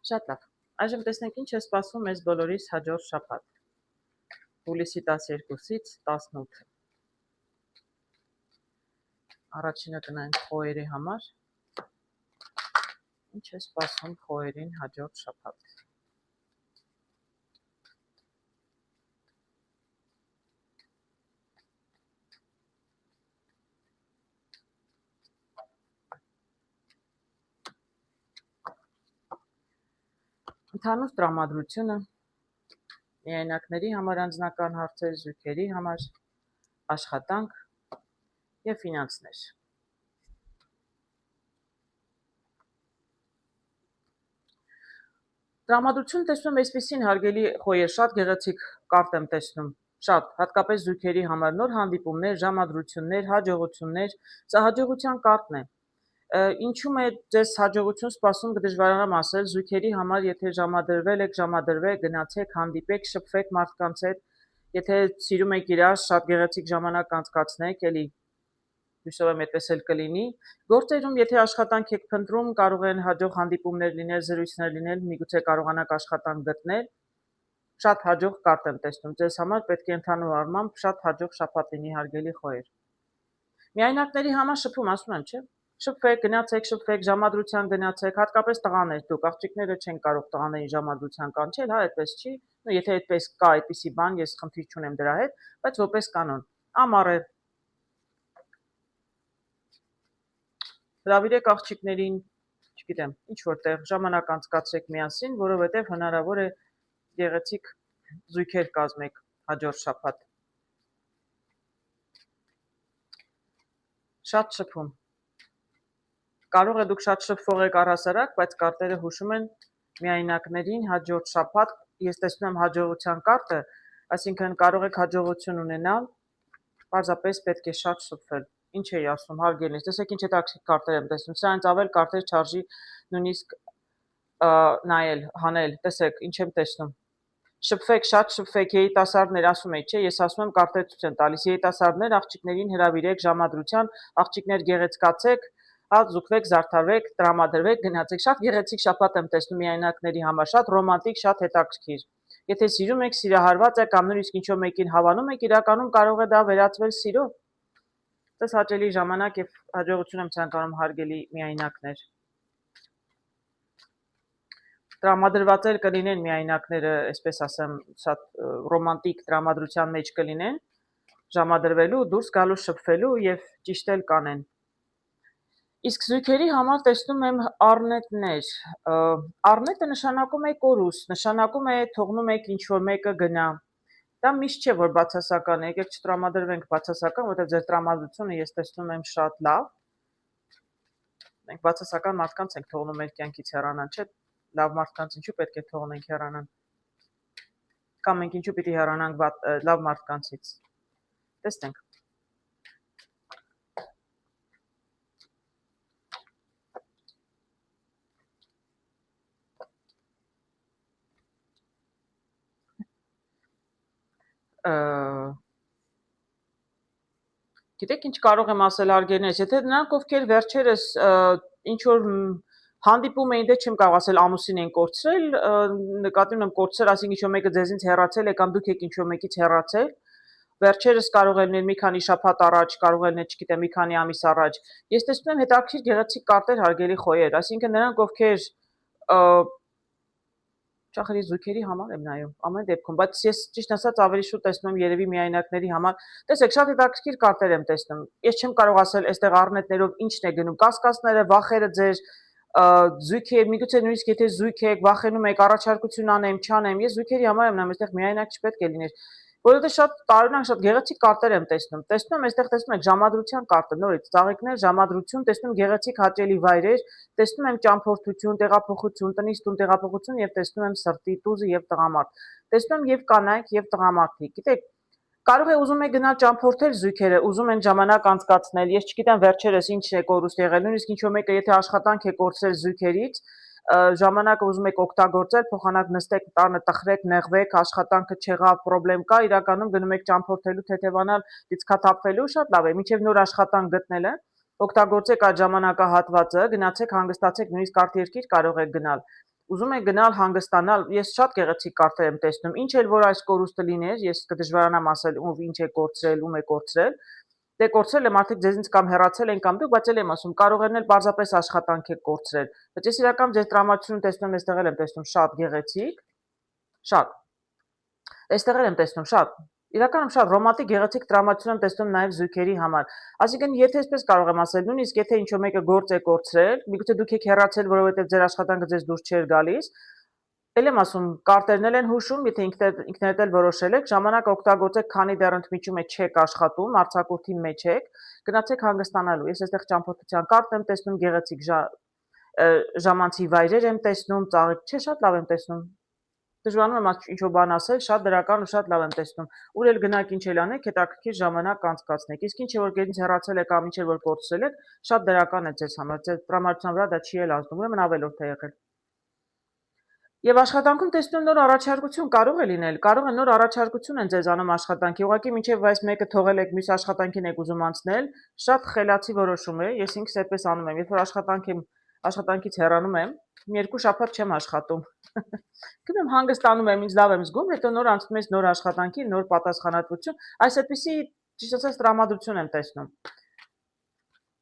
Շատ լավ։ Այժմ տեսնենք ինչ է սպասվում մեզ բոլորիս հաջորդ շաբաթ։ Հուլիսի 12-ից 18։ Առաջինը գնանք խոյերի համար։ Ինչ է սպասվում խոյերին հաջորդ շաբաթ։ Ընդհանուր տրամադրությունը միայնակների համար անձնական հարցեր, զույգերի համար աշխատանք եւ ֆինանսներ։ Տրամադրություն տեսնում եմ այսպեսին հարգելի խոյեր, շատ գեղեցիկ կարտ եմ տեսնում, շատ, հատկապես զույգերի համար նոր հանդիպումներ, ժամադրություններ, հաջողություններ, սա հաջողության կարտն է։ Ինչու՞մ է ձեզ հաջողություն սպասում, կդժվարանամ ասել, զույգերի համար, եթե ժամադրվել եք, ժամադրվեք, գնացեք, հանդիպեք, շփվեք մարդկանց հետ, եթե սիրում եք իրար, շատ գեղեցիկ ժամանակ անցկացնեք, էլի հույսով եմ այդպես էլ կլինի։ Գործերում, եթե աշխատանք եք փնտրում, կարող են հաջող հանդիպումներ լինել, զրույցներ լինել, միգուցե կարողանաք աշխատանք գտնել։ Շատ հաջող կարտ եմ տեսնում, ձեզ համար պետք է ընդհանուր առմամբ շատ հաջող շաբաթ լինի հարգելի խոյեր։ Միայնակների համար շփում, ասում եմ, չէ՞։ Շփվեք, գնացեք, շփվեք, ժամադրության գնացեք, հատկապես տղաներ, դուք աղջիկները չեն կարող տղաներին ժամադրության կանչել, հա, այդպես չի։ Եթե այդպես կա այդպիսի բան, ես խնդիր չունեմ դրա հետ, բայց որպես կանոն։ Ամառ է։ Հրավիրեք աղջիկներին, չգիտեմ, ինչ որտեղ ժամանակ անցկացրեք միասին, որովհետև հնարավոր է գեղեցիկ զույգեր կազմեք հաջորդ շաբաթ։ Շատ շփում։ Կարող է դուք շատ շփվող եք առհասարակ, բայց կարտերը հուշում են միայնակներին հաջորդ շաբաթ, ես տեսնում եմ հաջողության կարտը, այսինքն կարող եք հաջողություն ունենալ, պարզապես պետք է շատ շփվել։ Ինչ էի ասում, հարգելիներ, տեսեք ինչ հետաքրքիր կարտեր եմ տեսնում, սրանից ավել կարտեր չարժի նույնիսկ նայել, հանել, տեսեք, ինչ եմ տեսնում։ Շփվեք, շատ շփվեք, երիտասարդներ, ասում եք, չէ, ես ասում եմ կարտեր ցույց են տալիս, երիտասարդներ աղջիկներին հրավիրեք ժամադրության, աղջիկներ գեղեցկացեք, զուգվեք, զարդարվեք, տրամադրվեք, գնացեք, շատ գեղեցիկ շաբաթ եմ տեսնում միայնակների համար, շատ ռոմանտիկ, շատ հետաքրքիր։ Եթե սիրում եք, սիրահարված եք կամ նույնիսկ ինչ-որ մեկին հավանում եք, իրականում կարող է դա վերածվել սիրո։ Դες հաճելի ժամանակ եւ հաջողություն եմ ցանկանում հարգելի միայնակներ։ Տրամադրված էլ կլինեն միայնակները, այսպես ասեմ, շատ ռոմանտիկ տրամադրության մեջ կլինեն, ժամադրվելու, դուրս գալու, շփվելու եւ ճիշտ էլ կանեն։ Իսկ զույգերի համար տեսնում եմ առնետներ։ Առնետը նշանակում է կորուստ, նշանակում է թողնում եք ինչ-որ մեկը գնա։ Դա միշտ չէ, որ բացասական է, եկեք չտրամադրվենք բացասական, որովհետև ձեր տրամադրությունը ես տեսնում եմ շատ լավ։ Մենք բացասական մարդկանց ենք թողնում մեր կյանքից հեռանան, չէ՞, լավ մարդկանց ինչու պետք է թողնենք հեռանան։ Կամ մենք ինչու պիտի հեռանանք լավ մարդկանցից։ Տեսնենք։ Գիտեք ինչ կարող եմ ասել արգերներս, եթե նրանք ովքեր վերջերս ինչ որ հանդիպում էին, դե չեմ կարող ասել ամուսին են կորցրել, նկատի ունեմ կորցրել, ասենք ինչ որ մեկը ձեզնից հեռացել է կամ դուք եք ինչ որ մեկից հեռացել, վերջերս կարող է լինել մի քանի շաբաթ առաջ, կարող է լինել, չգիտեմ, մի քանի ամիս առաջ։ Ես տեսնում եմ հետաքրքիր գեղեցիկ կարտեր հարգելի խոյեր, այսինքն նրանք ովքեր Ճախերի զույգերի համար եմ նայում, ամեն դեպքում, բայց ես ճիշտ ասած ավելի շուտ տեսնում եմ երևի միայնակների համար։ Տեսեք, շատ հետաքրքիր կարտեր եմ տեսնում։ Ես չեմ կարող ասել, այստեղ առնետներով ինչն է գնում, կասկածները, վախերը ձեր զույգեր, միգուցե նույնիսկ եթե զույգ եք, վախենում եք, առաջարկություն անեմ, չանեմ, ես զույգերի համար եմ նայում, այստեղ միայնակ չպետք է լիներ։ Որովհետեւ շատ տարօրինակ, շատ գեղեցիկ կարտեր եմ տեսնում։ Տեսնում եմ, այստեղ տեսնում եք ժամադրության կարտը, նորից ծաղիկներ, ժամադրություն, տեսնում գեղեցիկ հաճելի վայրեր, տեսնում եմ ճամփորդություն, տեղափոխություն, տնից տուն տեղափոխություն եւ տեսնում եմ սրտի տուզը եւ տղամարդ։ Տեսնում եմ եւ կանայք եւ տղամարդիկ։ Գիտեք, կարող է ուզում եք գնալ ճամփորդել զույգերը, ուզում են ժամանակ անցկացնել։ Ես չգիտեմ վերջերս ինչ է կորուստ եղել, նույնիսկ ինչ որ մեկը եթե աշխատանք է կորցրել զույգերից, ժամանակը ուզում եք օգտագործել, փոխանակ նստեք տանը, տխրեք, նեղվեք, աշխատանքը չեղավ, խնդրեմ կա, իրականում գնում եք ճամփորդելու, թեթևանալ, լիցքաթափվելու, շատ լավ է, մինչև նոր աշխատանք գտնելը, օգտագործեք այդ ժամանակահատվածը, գնացեք, հանգստացեք, նույնիսկ արտերկիր կարող եք գնալ։ ուզում եք գնալ հանգստանալ, ես շատ գեղեցիկ կարտեր եմ տեսնում, ինչ էլ որ այս կորուստը լիներ, ես կդժվարանամ ասել ով ինչ է կորցրել, ում է կորցրել, դե կորցրել եմ արդեն ձեզնից կամ հեռացել են կամ դուք, բայց էլ եմ ասում, կարող են էլ պարզապես աշխատանք եք կորցրել, բայց ես իրական ձեր տրամադրությունը տեսնում եմ, այստեղ էլ եմ տեսնում շատ գեղեցիկ, շատ, այստեղ էլ եմ տեսնում շատ, իրականում շատ ռոմանտիկ գեղեցիկ տրամադրություն եմ տեսնում նաև զույգերի համար, այսինքն եթե այսպես կարող եմ ասել, նույնիսկ եթե ինչ-որ մեկը գործ է կորցրել, միգուցե դուք եք հեռացել, որովհետև ձեր աշխատանքը ձեզ դուրս չէր գալիս, էլ եմ ասում, կարտերն էլ են հուշում, եթե ինքներդ էլ որոշել եք, ժամանակ օգտագործեք, քանի դեռ ընդմիջում է չեք աշխատում, արձակուրդի մեջ եք, գնացեք հանգստանալու։ Ես այստեղ ճամփորդության կարտ եմ տեսնում, գեղեցիկ ժամանցի վայրեր եմ տեսնում, ծաղիկ, չէ, շատ լավ եմ տեսնում։ Դժվարանում եմ ինչ-որ բան ասել, շատ դրական ու շատ լավ եմ տեսնում։ Ուր էլ գնաք, ինչ էլ անեք, հետաքրքիր ժամանակ անցկացնեք։ Իսկ ինչ որ գերից հեռացել եք կամ ինչ որ կորցրել եք, շատ դրական է ձեզ համար։ Ձեր տրամադրության վրա դա չի էլ ազդում, ուրեմն ավելորդ է եղել։ Եվ աշխատանքում տեսնում նոր առաջարկություն կարող է լինել, կարող է նոր առաջարկություն են ձեզ անում աշխատանքի, ուղղակի մինչև այս մեկը թողել եք, մյուս աշխատանքին եք ուզում անցնել, շատ խելացի որոշում է, ես ինքս այդպես անում եմ, երբ որ աշխատանքից հեռանում եմ, մի 2 շաբաթ չեմ աշխատում։ Գնում հանգստանում եմ, ինձ լավ եմ զգում, հետո նոր անցնում ես նոր աշխատանքի, նոր պատասխանատվություն, այս այդպիսի ճիշտ ասած տրամադրություն եմ տեսնում։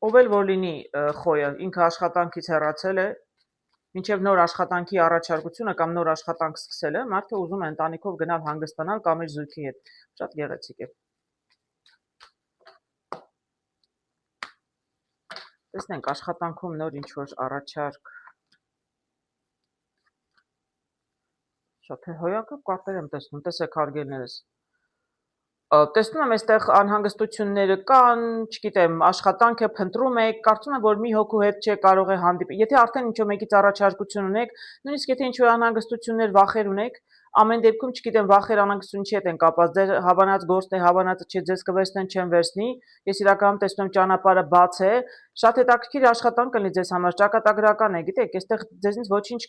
Ով էլ որ լինի խոյը, ինքը աշխատանքից հեռացել է, մինչև նոր աշխատանքի առաջարկությունը կամ նոր աշխատանք սկսելը, մարդը ուզում է ընտանիքով գնալ հանգստանալ կամ իր զույգի հետ։ Շատ գեղեցիկ է։ Տեսնենք աշխատանքում նոր ինչ-որ առաջարկ։ Շատ հոյակապ կարտեր եմ տեսնում, տեսեք հարգելներս։ Տեսնում եմ այստեղ անհանգստությունները կան, չգիտեմ, աշխատանքը փնտրում եք, կարծում եմ, որ մի հոգու հետ չէ կարող է հանդիպել։ Եթե արդեն ինչ-որ մեկից առաջարկություն ունեք, նույնիսկ եթե ինչ-որ անհանգստություններ, վախեր ունեք, ամեն դեպքում, չգիտեմ, վախեր անհանգստություն չի հետ են կապված, ձեր հավանած գործն է, հավանածը չէ, ձեզ կվերցնեն, չեն վերցնի։ Ես իրականում տեսնում եմ ճանապարհը բաց է, շատ հետաքրքիր աշխատանք կլինի ձեզ համար, ճակատագրական է, գիտեք, այստեղ ձեզնից ոչինչ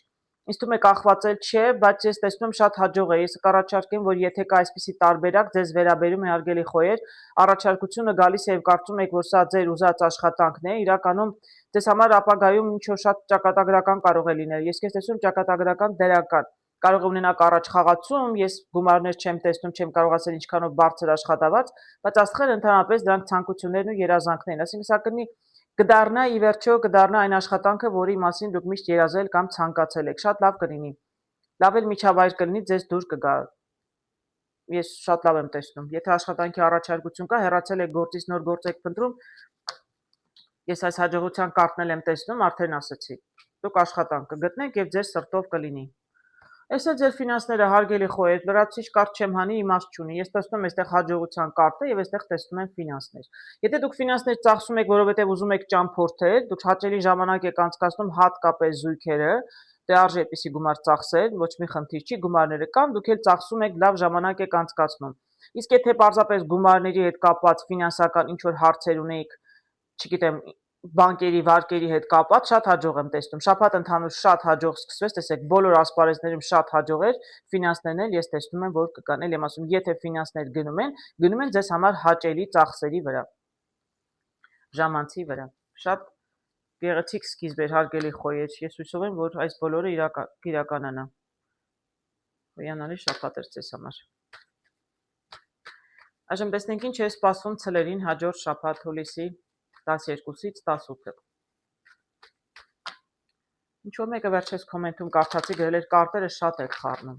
ինձ թվում է կախվածել չէ, բայց ես տեսնում եմ շատ հաջող է։ Ես կառաջարկեմ, որ եթե կա այսպիսի տարբերակ, ձեզ վերաբերում է հարգելի խոյեր, առաջարկությունը գալիս է եւ կարծում եք, որ սա ձեր ուզած աշխատանքն է, իրականում ձեզ համար ապագայում ինչ որ շատ ճակատագրական կարող է լինել։ Ես քեզ տեսնում ճակատագրական դրական։ Կարող է ունենաք առաջ խաղացում, ես գումարներ չեմ տեսնում, չեմ կարող ասել ինչքանով բարձր աշխատավարձ, բայց աստղեր ընդհանրապես դրանք ցանկություններն ու երազանքներն, այսինքն սա կնի կդառնա ի վերջո կդառնա այն աշխատանքը, որի մասին դուք միշտ երազել կամ ցանկացել եք, շատ լավ կլինի։ Լավ էլ միջավայր կլինի, ձեզ դուր կգա։ Ես շատ լավ եմ տեսնում։ Եթե աշխատանքի առաջարկություն կա, հեռացել եք գործից, նոր գործ եք փնտրում, ես այս հաջողության կարտն էլ եմ տեսնում, արդեն ասացի։ Դուք աշխատանք կգտնեք եւ ձեր սրտով կլինի։ Այս է ձեր ֆինանսները հարգելի խոյեր, լրացուցիչ կարտ չեմ հանի, իմաստ չունի։ Ես տեսնում եմ այստեղ հաջողության կարտը եւ այստեղ տեսնում եմ ֆինանսներ։ Եթե դուք ֆինանսներ ծախսում եք, որովհետեւ ուզում եք ճամփորդել, դուք հաճելի ժամանակ եք անցկացնում հատկապես զույգերը, դե արժի այդպիսի գումար ծախսել, ոչ մի խնդիր չի, գումարները կան, դուք էլ ծախսում եք, լավ ժամանակ եք անցկացնում։ Իսկ եթե պարզապես գումարների հետ կապված ֆինանսական ինչ որ հարցեր ունեիք, չգիտեմ, բանկերի վարկերի հետ կապված շատ հաջող եմ տեսնում։ Շաբաթ ընդհանուր շատ հաջող սկսվեց, տեսեք, բոլոր ասպարեզներում շատ հաջող էր, ֆինանսներն էլ ես տեսնում եմ, որ կկան։ Էլ եմ ասում, եթե ֆինանսներ գնում են ձեզ համար հաճելի ծախսերի վրա, ժամանցի վրա։ Շատ գեղեցիկ սկիզբ էր, հարգելի խոյեր։ Ես հույսով եմ, որ այս բոլորը կիրականանա։ Հիանալի շաբաթ էր ձեզ համար։ Այժմ տեսնենք ինչ է սպասվում ցլերին հաջորդ շաբաթ հուլիսի 12-ից 18-ը։ Ինչ-որ մեկը վերջերս կոմենտում կարդացի գրել էր կարտերը շատ եք խառնում։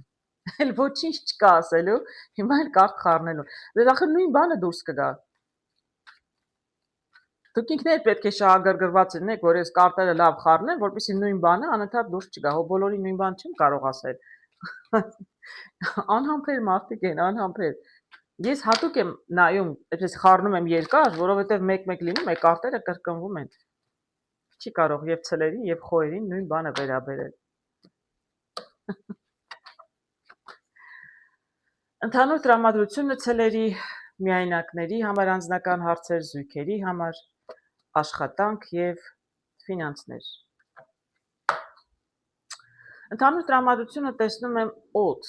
Էլ ոչինչ չկա ասելու, հիմա էլ կարտ խառնելու։ Դե ախր նույն բանը դուրս կգա։ Դուք ինքներդ պետք է շահագրգռված լինեք, որ այս կարտերը լավ խառնեն, որպեսզի նույն բանը անընդհատ դուրս չգա։ Հո բոլորի նույն բան չեմ կարող ասել։ Անհամբեր մարդիկ են, անհամբեր։ Ես հատուկ եմ նայում, այսպես խառնում եմ երկար, որովհետև մեկ-մեկ լինում է կարտերը կրկնվում են։ Չի կարող եւ ցլերին եւ խոյերին նույն բանը վերաբերել։ Ընդհանուր տրամադրությունը ցլերի միայնակների համար անձնական հարցեր, զույգերի համար աշխատանք եւ ֆինանսներ։ Ընդհանուր տրամադրությունը տեսնում եմ օց։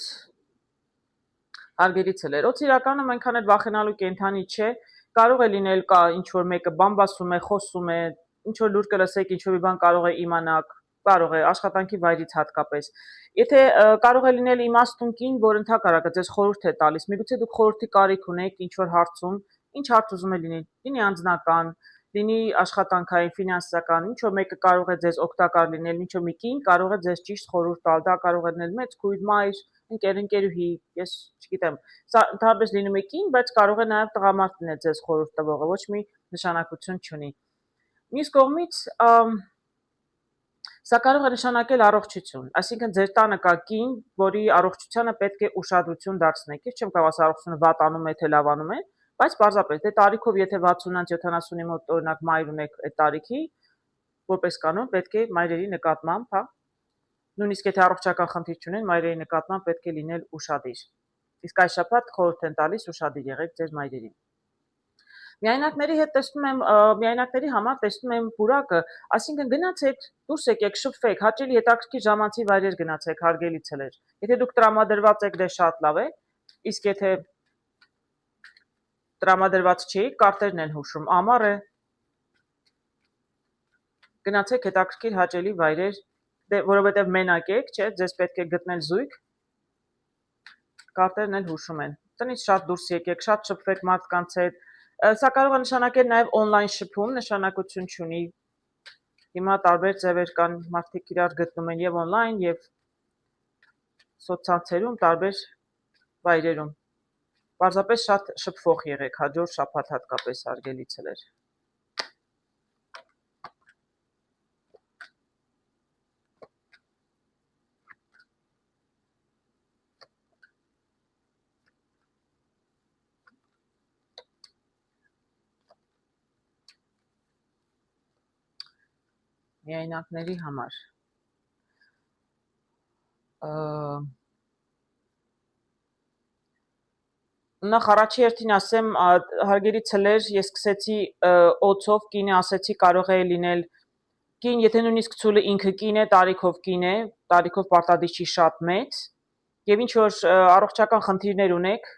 Հարգելի ցլեր, օց իրականում այնքան էլ վախենալու կենթանի չէ, կարող է լինել կա ինչ որ մեկը բամբասում է, խոսում է, ինչ որ լուր կլսեք, ինչ որ մի բան կարող է իմանաք, կարող է աշխատանքի վայրից հատկապես։ Եթե կարող է լինել իմաստուն կին, որ ընդհակառակը ձեզ խորհուրդ է տալիս, միգուցե դուք խորհրդի կարիք ունեք ինչ-որ հարցում, ինչ հարց ուզում է լինի անձնական, լինի աշխատանքային, ֆինանսական, ինչ-որ մեկը կարող է ձեզ օգտակար լինել, ինչ-որ մի կին կարող է ձեզ ճիշտ խորհուրդ տալ, դա կարող է լինել մեծ քույր, մայր, ընկերուհի, ես չգիտեմ, սա ընդհանրապես լինում է կին, բայց կարող է նաև տղամարդ լինել ձեզ խորհուրդ տվողը, ոչ մի նշանակություն չունի։ Մյուս կողմից, սա կարող է նշանակել առողջություն, այսինքն ձեր տանը կա կին, որի առողջությանը պետք է ուշադրություն դարձնեք։ Ես չեմ կարող ասել առողջությունը վատանում է, թե լավանում է, բայց պարզապես դե տարիքով եթե 60-ից 70-ի մոտ օրինակ մայր ունեք այդ տարիքի, որպես կանոն պետք է մայրերի նկատմամբ, հա, նույնիսկ եթե առողջական խնդիր չունեն, մայրերի նկատմամբ պետք է լինել ուշադիր։ Իսկ այս շաբաթ խորհուրդ են տալիս ուշադիր եղեք ձեր մայրերին։ Միայնակների հետ տեսնում եմ, միայնակների համար տեսնում եմ պուրակը, այսինքն գնացեք, դուրս եկեք, շփվեք, հաճելի հետաքրքիր ժամանցի վայրեր գնացեք, հարգելի ցելեր։ Եթե դուք տրամադրված եք, դե շատ լավ է, իսկ եթե տրամադրված չեք, կարտերն են հուշում, ամառ է, գնացեք հետաքրքիր հաճելի վայրեր, դե որովհետև մենակ եք, չէ, ձեզ պետք է գտնել զույգ, կարտերն էլ հուշում են։ Տնից շատ դուրս եկեք, շատ շփվեք մարդկանց հետ։ Սա կարող է նշանակել նաև օնլայն շփում, նշանակություն չունի։ Հիմա տարբեր ձևեր կան, մարդիկ իրար գտնում են եւ օնլայն, եւ սոցցանցերում, տարբեր վայրերում։ Պարզապես շատ շփվող եղեք, հաջորդ շաբաթ հատկապես հարգելի ցելեր։ Միայնակների համար նախ առաջի հերթին ասեմ, հարգելի ցելեր, ես սկսեցի օծով, կինը ասեցի կարող է լինել կին, եթե նույնիսկ ցուլը ինքը կին է, տարիքով կին է, տարիքով պարտադիր չի շատ մեծ, եւ ինչ որ առողջական խնդիրներ ունեք,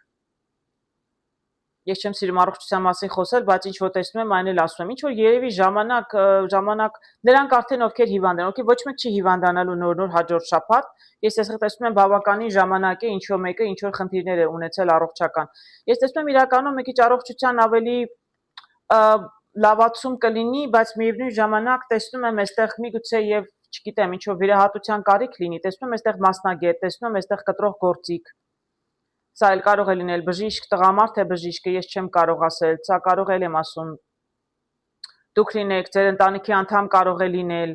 ես չեմ սիրում առողջության մասին խոսել, բայց ինչ որ տեսնում եմ, այն էլ ասում եմ, ինչ որ երևի ժամանակ նրանք արդեն ովքեր հիվանդ են, ովքեր ոչ մեկ չի հիվանդանալու նոր հաջորդ շաբաթ, ես այսօր տեսնում եմ բավականին ժամանակ է, ինչ որ մեկը ինչ որ խնդիրներ է ունեցել առողջական։ Ես տեսնում եմ իրականում մի քիչ առողջության ավելի լավացում կլինի, բայց միևնույն ժամանակ տեսնում եմ այստեղ միգուցե եւ չգիտեմ, ինչ որ վիրահատության կարիք լինի, տեսնում եմ այստեղ մասնագետ, տեսնում եմ այստեղ կտրող գործիք։ Սա էլ կարող է լինել բժիշկ, տղամարդ է բժիշկը, ես չեմ կարող ասել, սա կարող եմ ասում, դուք լինեք, ձեր ընտանիքի անդամ կարող է լինել,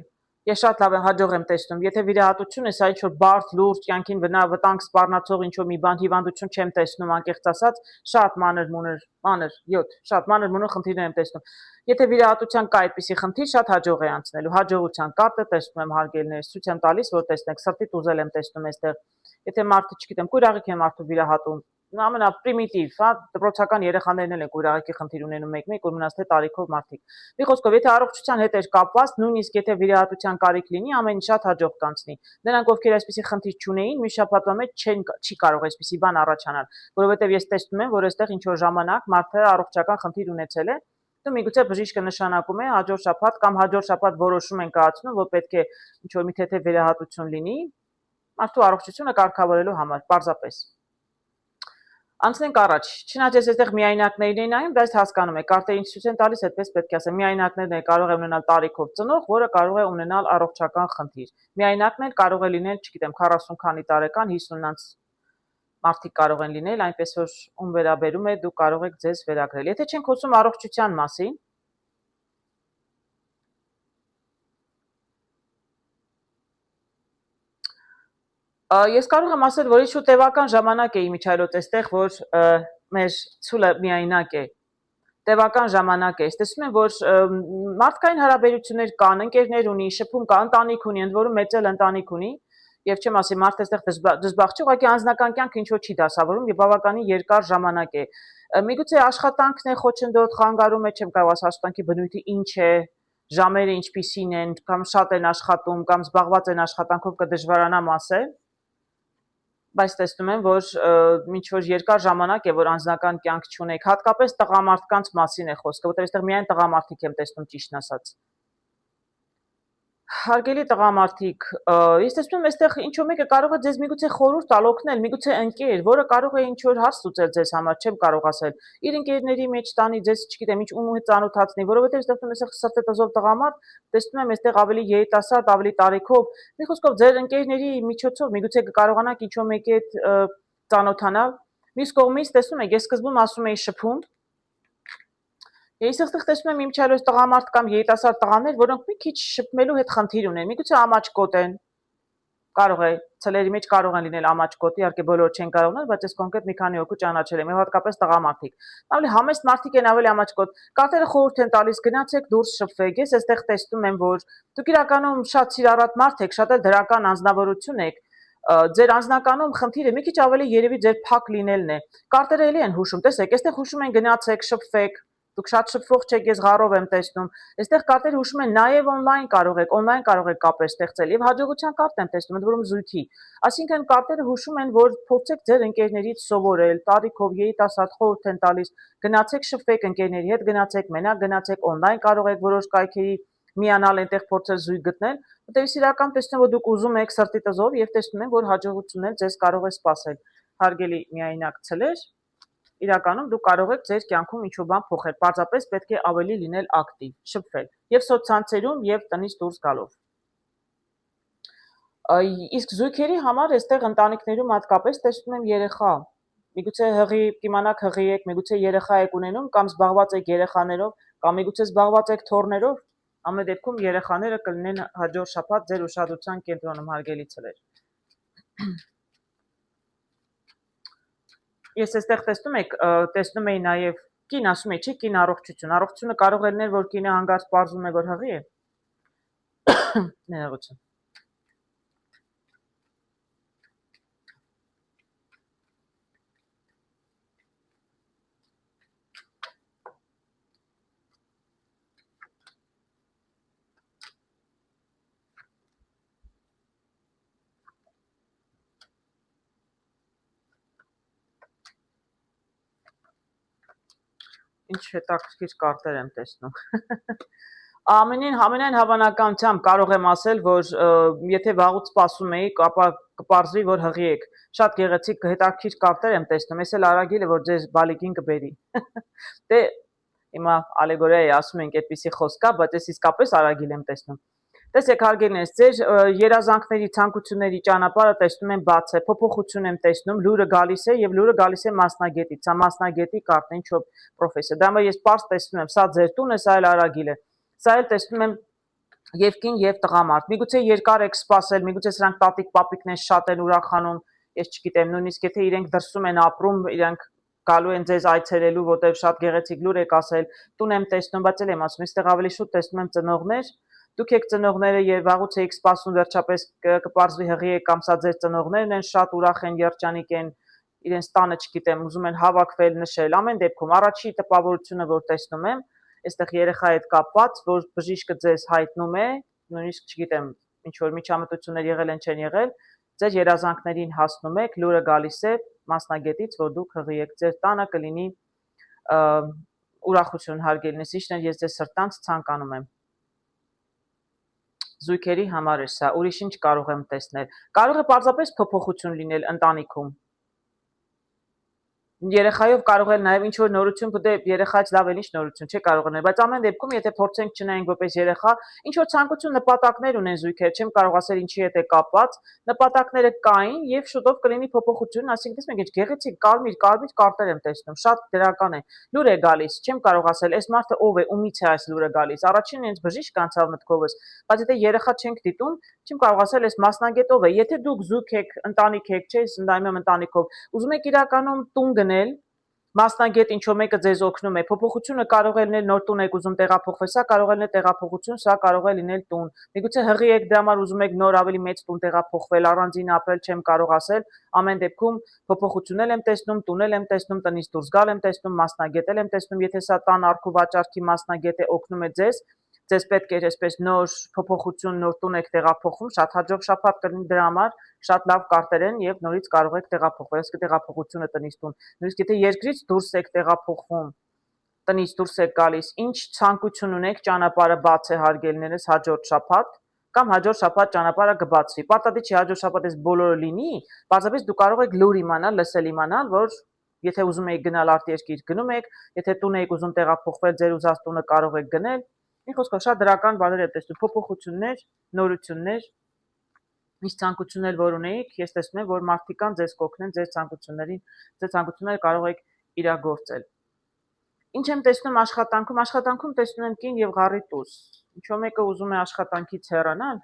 ես շատ լավ հաջող եմ տեսնում, եթե վիրահատություն է, սա ինչ-որ բարդ, լուրջ, կյանքին վտանգ սպառնացող ինչ-որ մի բան, հիվանդություն չեմ տեսնում, անկեղծ ասած, շատ մանր, շատ մանր խնդիրներ եմ տեսնում, եթե վիրահատության կա այդպիսի խնդիր, շատ հաջող է անցնելու, հաջողության կարտը տեսնում եմ հարգելիներս, ցույց եմ տալիս, որ տեսնեք, սրտիդ ուզել եմ տեսնում այստեղ, եթե մարդը, չգիտեմ, կույրաղիք է մարդու վիրահատում, ամենապրիմիտիվ, հա, դպրոցական երեխաներն էլ են կույրաղիքի խնդիր ունենում մեկ-մեկ, որ մնաց թե տարիքով մարդիկ։ Մի խոսքով, եթե առողջության հետ է կապված, նույնիսկ եթե վիրահատության կարիք լինի, ամեն ինչ շատ հաջող կանցնի։ Նրանք, ովքեր այսպիսի խնդիր չունեին, մի շաբաթվա մեջ չի կարող այսպիսի բան առաջանալ, որովհետև ես տեսնում եմ, որ այստեղ ինչ որ ժամանակ մարդը առողջական խնդիր ունեցել է, դու միգուցե բժիշկը նշանակում է հաջորդ շաբաթ կամ հաջորդ շաբաթ որոշում են կայացնում, որ պետք է ինչ որ մի թեթև վիրահատություն լինի, մարդու առողջությունը կարգավորելու համար, պարզապես։ Անցնենք առաջ, չնայած ես այստեղ միայնակներին են նայում, բայց հասկանում եք, կարտերը ինչ ցույց են տալիս, այդպես պետք է ասեմ, միայնակներն կարող է ունենալ տարիքով ծնող, որը կարող է ունենալ առողջական խնդիր։ Միայնակն էլ կարող է լինել, չգիտեմ, 40 քանի տարեկան, 50-անց մարդիկ կարող են լինել, այնպես որ ում վերաբերում է, դուք կարող եք ձեզ վերագրել։ Եթե չենք խոսում առողջության մասին, ես կարող եմ ասել, որ ինչ-որ տևական ժամանակ է իմիջայլոց այստեղ, որ մեր ցուլը միայնակ է։ Տևական ժամանակ է։ Ես տեսնում եմ, որ մարդկային հարաբերություններ կան, ընկերներ ունի, շփում կա, ընտանիք ունի, ընդ որում մեծել ընտանիք ունի, եւ չեմ ասի, մարդը այստեղ դժբախտ չի, ուղղակի անձնական կյանքը ինչ-որ չի դասավորում եւ բավականին երկար ժամանակ է։ Միգուցե աշխատանքն է խոչընդոտ խանգարում է, չեմ կարող ասել աշխատանքի բնույթը ինչ է, ժամերը ինչպիսին են, կամ շատ են աշխատում, կամ զբաղված են աշխատանքով կդժվարանամ ասել, բայց տեսնում եմ, որ ինչ որ երկար ժամանակ է, որ անձնական կյանք չունեք, հատկապես տղամարդկանց մասին է խոսքը, որտեղ այստեղ միայն տղամարդիկ եմ տեսնում ճիշտն ասած։ Հարգելի տղամարդիկ, ես տեսնում եմ, այստեղ ինչ-որ մեկը կարող է ձեզ միգուցե խորհուրդ տալ, օգնել, միգուցե ընկեր, որը կարող է ինչ-որ հարց լուծել ձեզ համար, չեմ կարող ասել, իր ընկերների մեջ տանի ձեզ, չգիտեմ, ինչ ում հետ ծանոթացնի, որովհետև ես տեսնում եմ, այստեղ սրտետզով տղամարդ, տեսնում եմ, այստեղ ավելի երիտասարդ, ավելի տարիքով, մի խոսքով ձեր ընկերների միջոցով միգուցե կկարողանաք ինչ-որ մեկի հետ ծանոթանալ։ Մյուս կողմից տեսնում եք, ես սկզբում ասում էի շփում, ես այստեղ տեսնում եմ իմ չարոց տղամարդ կամ երիտասարդ տղաներ, որոնք մի քիչ շփմելու հետ խնդիր ունեն, միգուցե ամաչկոտ են, կարող է, ցլերի մեջ կարող են լինել ամաչկոտ, իհարկե բոլորը չեն կարողանալ, բայց ես կոնկրետ մի քանի հոգու ճանաչել եմ, եւ հատկապես տղամարդիկ։ Ավելի համեստ մարդիկ են, ավելի ամաչկոտ։ Կարտերը խորհուրդ են տալիս, գնացեք դուրս շփվեք։ Ես այստեղ տեսնում եմ, որ դուք իրականում շատ սիրառատ մարդ եք, շատ էլ դրական անձնավորություն եք։ Ձեր անձնականում խնդիրը մի քիչ ավելի երևի ձեր փակ լինելն է։ Կարտերը էլի են հուշում, տեսեք, այստեղ հուշում են գնացեք, շփվեք, դուք շատ շփվող չեք, ես ղարով եմ տեսնում։ Այստեղ կարտերը հուշում են նաև օնլայն կարող եք կապեր ստեղծել եւ հաջողության կարտ եմ տեսնում, ընդ որում զույգի։ Այսինքն կարտերը հուշում են, որ փորձեք ձեր ընկերներից սովորել, տարիքով երիտասարդ խորհուրդ են տալիս, գնացեք շփվեք ընկերների հետ, գնացեք մենակ, գնացեք օնլայն կարող եք որոշ կայքերի միանալ այնտեղ փորձել զույգ գտնել, որտեղ ես իրական տեսնում որ դուք ուզում եք սրտի տզով եւ տեսնում եմ որ հաջողությունն էլ ձեզ կարող է սպասել։ Հարգելի միայնակ ցլեր, իրականում դուք կարող եք ձեր կյանքում ինչ-որ բան փոխել, պարզապես պետք է ավելի լինել ակտիվ, շփվել եւ սոցցանցերում եւ տնից դուրս գալով։ Իսկ զույգերի համար այստեղ ընտանիքներում հատկապես տեսնում եմ երեխա։ Միգուցե հղի կիմանաք հղի եք, միգուցե երեխա եք ունենում կամ զբաղված եք երեխաներով, կամ միգուցե զբաղված եք թոռներով, ամեն դեպքում երեխաները կլինեն հաջորդ շաբաթ ձեր ուշադրության կենտրոնում, հարգելի ցլեր։ Ես այստեղ տեսնում էի նաև կին, ասում էի, չի կին առողջություն։ Առողջությունը կարող է լինել, որ կինը հանգարց պարզում է, որ հղի է։ Ներողություն։ Ինչ հետաքրքիր կարտեր եմ տեսնում։ Ամենայն հավանականությամբ կարող եմ ասել, որ եթե վաղուց սպասում էիք, ապա կպարզվի, որ հղի եք։ Շատ գեղեցիկ հետաքրքիր կարտեր եմ տեսնում։ Ես էլ արագիլ է, որ ձեզ բալիկին կբերի։ Դե հիմա ալեգորիա է, ասում ենք այդպիսի խոսք կա, բայց ես իսկապես արագիլ եմ տեսնում։ Տեսեք հարգելիներս, ձեր երազանքների, ցանկությունների ճանապարհը տեսնում եմ բաց է, փոփոխություն եմ տեսնում, լուրը գալիս է եւ լուրը գալիս է մասնագետից, սա մասնագետի կարտն է, ինչ-որ պրոֆեսիա։ Դա մը ես պարզ տեսնում եմ, սա ձեր տունը, սա էլ արագիլ է։ Սա էլ տեսնում եմ եւ կին եւ տղամարդ։ Միգուցե երկար եք սպասել, միգուցե սրանք տատիկ-պապիկն են շատ են ուրախանում, ես չգիտեմ, նույնիսկ եթե իրենք դրսում են ապրում, իրենք գալու են ձեզ այցելելու, որտեղ շատ գեղեցիկ լուր եք ասել, տուն եմ տեսնում, բայց էլ եմ ասում, այստեղ ավելի շուտ տեսնում եմ ծնողներ, դուք եք ծնողները եւ վաղուց եք սպասում վերջապես կպարզվի հղի եք կամ սա ձեր ծնողներն են, շատ ուրախ են, երջանիկ են, իրենց տանը, չգիտեմ, ուզում են հավաքվել, նշել, ամեն դեպքում առաջի տպավորությունը, որ տեսնում եմ, այստեղ երեխա հետ կապված, որ բժիշկը ձեզ հայտնում է, նույնիսկ չգիտեմ, ինչ որ միջամտություններ եղել են, չեն եղել, ձեր երազանքներին հասնում եք, լուրը գալիս է մասնագետից, որ դուք հղի եք, ձեր տանը կլինի ուրախություն, հարգելինս, իշխներ ես ձեզ սրտանց ցանկանում եմ։ Զույգերի համար է սա, ուրիշ ինչ կարող եմ տեսնել։ Կարող է պարզապես փոփոխություն լինել ընտանիքում։ Երեխայով կարող է նաև ինչ որ նորություն, դե երեխայից լավ էլ ինչ նորություն չի կարող լինել, բայց ամեն դեպքում եթե փորձենք չնայենք որպես երեխա, ինչ որ ցանկություն նպատակներ ունեն զույգերը, չեմ կարող ասել ինչի հետ է կապված, նպատակները կային եւ շուտով կլինի փոփոխություն, այսինքն տեսեք ինչ գեղեցիկ կարմիր կարտեր եմ տեսնում, շատ դրական է։ Լուր է գալիս, չեմ կարող ասել, այս մարդը ով է, ումից է այս լուրը գալիս։ Առաջինն ինձ բժիշկ անցավ մտքովս, բայց եթե երեխա չենք դիտում, չեմ կարող ասել այս մասնագետով է։ Եթե դուք զույգ եք, ընտանիք եք, չէ՞, ընդայնում եմ ընտանիքով, ուզում եք իրականում տուն գնել, մասնագետ ինչ-որ մեկը ձեզ օգնում է, փոփոխությունը կարող է լինել նոր տուն եք ուզում տեղափոխվել, սա կարող է լինել տեղափոխություն, սա կարող է լինել տուն։ Միգուցե հղի եք դրա համար ուզում եք նոր ավելի մեծ տուն տեղափոխվել, առանձին ապրել, չեմ կարող ասել, ամեն դեպքում փոփոխություն եմ տեսնում, տուն եմ տեսնում, տնից դուրս գալ եմ տեսնում, մասնագետ եմ տեսնում, եթե սա տան արքու վաճառքի մասնագետ է, օգնում է ձեզ պետք է այսպես նոր փոփոխություն, նոր տուն եք տեղափոխում, շատ հաջող շաբաթ կլինի դրա համար, շատ լավ կարտեր են եւ նորից կարող եք տեղափոխվել, այսինքն տեղափոխությունը տնից տուն։ Նույնիսկ եթե երկրից դուրս եք տեղափոխվում, տնից դուրս եք գալիս, ինչ ցանկություն ունեք, ճանապարհը բաց է հարգելիներս հաջորդ շաբաթ, կամ հաջորդ շաբաթ ճանապարհը կբացվի։ Պարտադիր չի հաջորդ շաբաթ այս բոլորը լինի, բացապես դու կարող եք լուր իմանալ, լսել իմանալ, որ եթե ուզում եք գնալ արտերկիր գնում եք, եթե տուն եք ուզում տեղափոխվել, ձեր ուզած տունը կարող եք գնել։ Մի խոսքով շատ դրական բաներ եմ տեսնում, փոփոխություններ, նորություններ, ինչ ցանկություններ որ ունեիք, ես տեսնում եմ, որ մարդիկ կան ձեզ կօգնեն ձեր ցանկությունները կարող եք իրագործել։ Ինչ եմ տեսնում աշխատանքում տեսնում եմ կին եւ ղարիտուս։ Ինչո մեկը ուզում է աշխատանքից հեռանալ։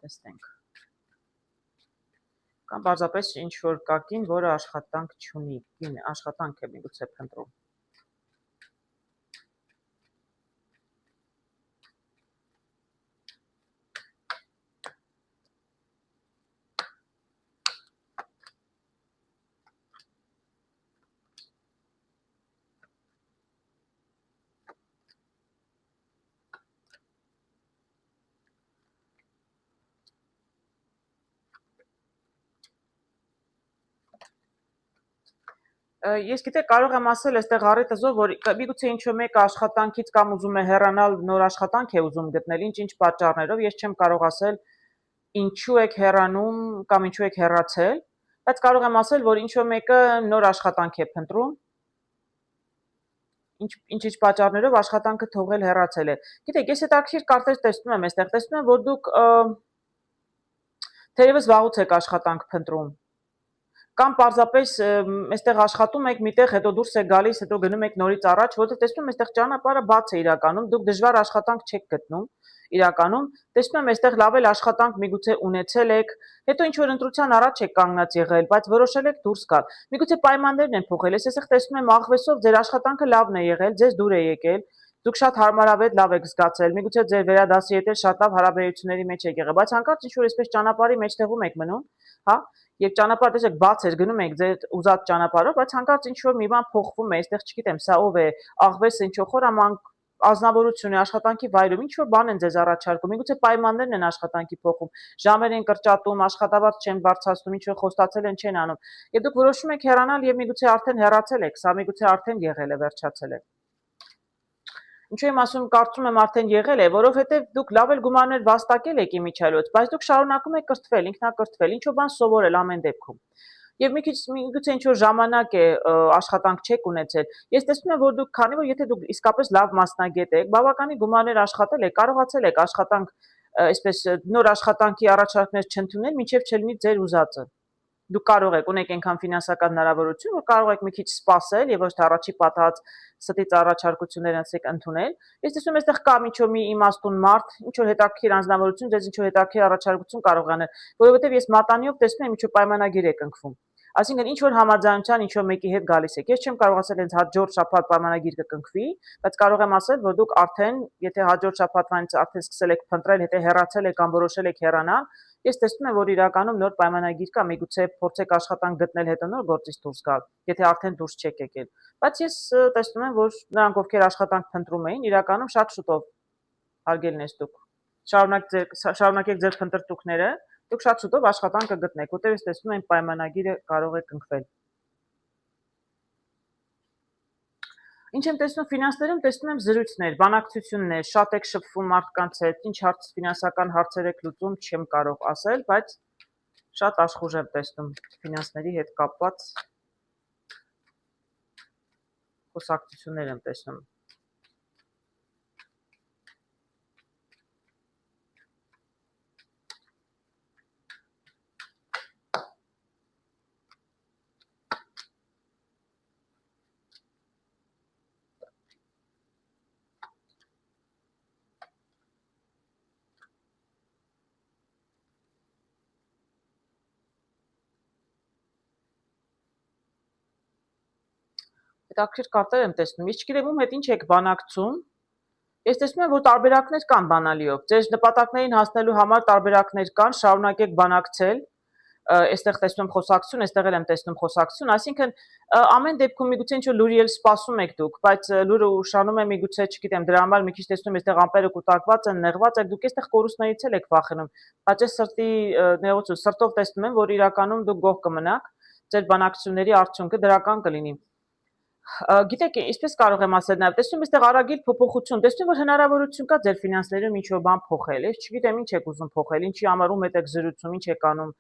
Տեսնենք։ Կամ բացապես ինչ որ կա կին, որը աշխատանք չունի, կին աշխատանք է միգուցե փնտրում։ Ես գիտեք կարող եմ ասել այստեղ առիթազով, որ միգուցե ինչ-որ մեկը աշխատանքից կամ ուզում է հեռանալ, նոր աշխատանք է ուզում գտնել, ինչ պատճառներով, ես չեմ կարող ասել ինչու եք հեռանում կամ ինչու եք հեռացել, բայց կարող եմ ասել, որ ինչ-որ մեկը նոր աշխատանք է փնտրում, ինչ պատճառներով աշխատանքը թողել հեռացել է։ Գիտեք, ես հետաքրքիր կարտեր տեսնում եմ, այստեղ տեսնում եմ, որ դուք թերևս վաղուց եք աշխատանք փնտրում։ Կամ պարզապես այստեղ աշխատում եք միտեղ, հետո դուրս եք գալիս, հետո գնում եք նորից առաջ, որովհետև տեսնում եմ այստեղ ճանապարհը բաց է իրականում, դուք դժվար աշխատանք չեք գտնում իրականում, տեսնում եմ այստեղ լավ էլ աշխատանք միգուցե ունեցել եք, հետո ինչ որ ընտրության առաջ եք կանգնած եղել, բայց որոշել եք դուրս գալ։ Միգուցե պայմաններն են փոխել, ես այստեղ տեսնում եմ աղվեսով ձեր աշխատանքը լավն է եղել, ձեզ դուր է եկել, դուք շատ հարմարավետ լավ եք զգացել, միգուցե ձեր վերադասի հետ շատ լավ հարաբերությունների մեջ եք եղել, բայց հանկարծ ինչ որ այսպես ճանապարհի մեջտեղում եք մնում, հա, եւ ճանապարհը տեսեք բաց էր, գնում եք ձեր ուզած ճանապարհով, բայց հանկարծ ինչ որ մի բան փոխվում է, այստեղ չգիտեմ, սա ով է, աղվես ինչ խորամանկ ազնվորություն է աշխատանքի վայրում, ինչ որ բան են ձեզ առաջարկում, միգուցե պայմաններն են աշխատանքի փոխում, ժամեր են կրճատում, աշխատավարձ չեն բարձրացնում, ինչ որ խոստացել են չեն անում։ Եվ դուք որոշում եք հեռանալ եւ միգուցե արդեն հեռացել եք, սա միգուցե արդեն եղել է, վերջացել է։ Ինչու եմ ասում, կարծում եմ արդեն եղել է, որովհետև դուք լավ էլ գումարներ վաստակել եք իմիջիայլոց, բայց դուք շարունակում եք կրթվել, ինքնակրթվել, ինչ որ բան սովորել ամեն դեպքում։ Եվ մի քիչ միգուցե ինչ որ ժամանակ է աշխատանք չեք ունեցել։ Ես տեսնում եմ, որ դուք քանի որ եթե դուք իսկապես լավ մասնագետ եք, բավականին գումարներ աշխատել եք, կարողացել եք աշխատանք, այսպես նոր աշխատանքի առաջարկներ չընդունել, մինչև չլինի ձեր ուզածը։ Դուք կարող եք, ունեք այնքան ֆինանսական հնարավորություն, որ կարող եք մի քիչ սպասել եւ ոչ թե առաջի պատահած ստից առաջարկություններ ասեք ընդունել։ Ես տեսնում եմ այստեղ կա ինչ-որ մի իմաստուն մարդ, ինչ-որ հետաքրքիր անձնավորություն, ձեզ ինչ-որ հետաքրքիր առաջարկություն կարող անել, որովհետեւ ես մատանիով տեսնում եմ ինչ-որ պայմանագիր եք ընկվում։ Այսինքն ինչ որ համաձայնության ինչ որ մեկի հետ գալիս եք։ Ես չեմ կարող ասել հենց հաջորդ շաբաթ պայմանագիր կկնքվի, բայց կարող եմ ասել, որ դուք արդեն, եթե հաջորդ շաբաթվանից արդեն սկսել եք փնտրել, եթե հեռացել եք կամ որոշել եք հեռանալ, ես տեսնում եմ, որ իրականում նոր պայմանագիր կա, միգուցե փորձեք աշխատանք գտնել հետո նոր գործից դուրս գալ, եթե արդեն դուրս չեք եկել։ Բայց ես տեսնում եմ, որ նրանք, ովքեր աշխատանք փնտրում էին, իրականում շատ շուտով հարգելնես դուք շարունակեք ձեր փնտրտուքները, դուք շատ շուտով աշխատանք կգտնեք, որտեղ ես տեսնում եմ պայմանագիրը կարող է կնքվել։ Ինչ եմ տեսնում ֆինանսներում, տեսնում եմ զրույցներ, բանակցություններ, շատ եք շփվում մարդկանց հետ, ինչ ֆինանսական հարցեր եք լուծում, չեմ կարող ասել, բայց շատ աշխուժ եմ տեսնում ֆինանսների հետ կապված խոսակցություններ եմ տեսնում։ Հետաքրքիր կարտեր եմ տեսնում, ես չգիտեմ ում հետ ինչ եք բանակցում, ես տեսնում եմ, որ տարբերակներ կան բանալիով, ձեր նպատակներին հասնելու համար տարբերակներ կան, շարունակեք բանակցել, այստեղ տեսնում եմ խոսակցություն, այստեղ էլ եմ տեսնում խոսակցություն, այսինքն ամեն դեպքում միգուցե ինչ-որ լուրի էլ սպասում եք դուք, բայց լուրը ուշանում է միգուցե, չգիտեմ, դրա համար մի քիչ տեսնում եմ այստեղ ամպերը կուտակված են, նեղված եք, դուք այստեղ կորուստներից էլ եք վախենում, բայց ես սրտի նեղություն, սրտով տեսնում եմ, որ իրականում դուք գոհ կմնաք, ձեր բանակցությունների արդյունքը դրական կլինի։ Գիտեք, ինչպես կարող եմ ասել նաև, տեսնում այստեղ արագիլ փոփոխություն, տեսնում որ հնարավորություն կա ձեր ֆինանսներում ինչ-որ բան փոխել, ես չգիտեմ ինչ եք ուզում փոխել, ինչի համար ում եք զրուցում, ինչ եք անում։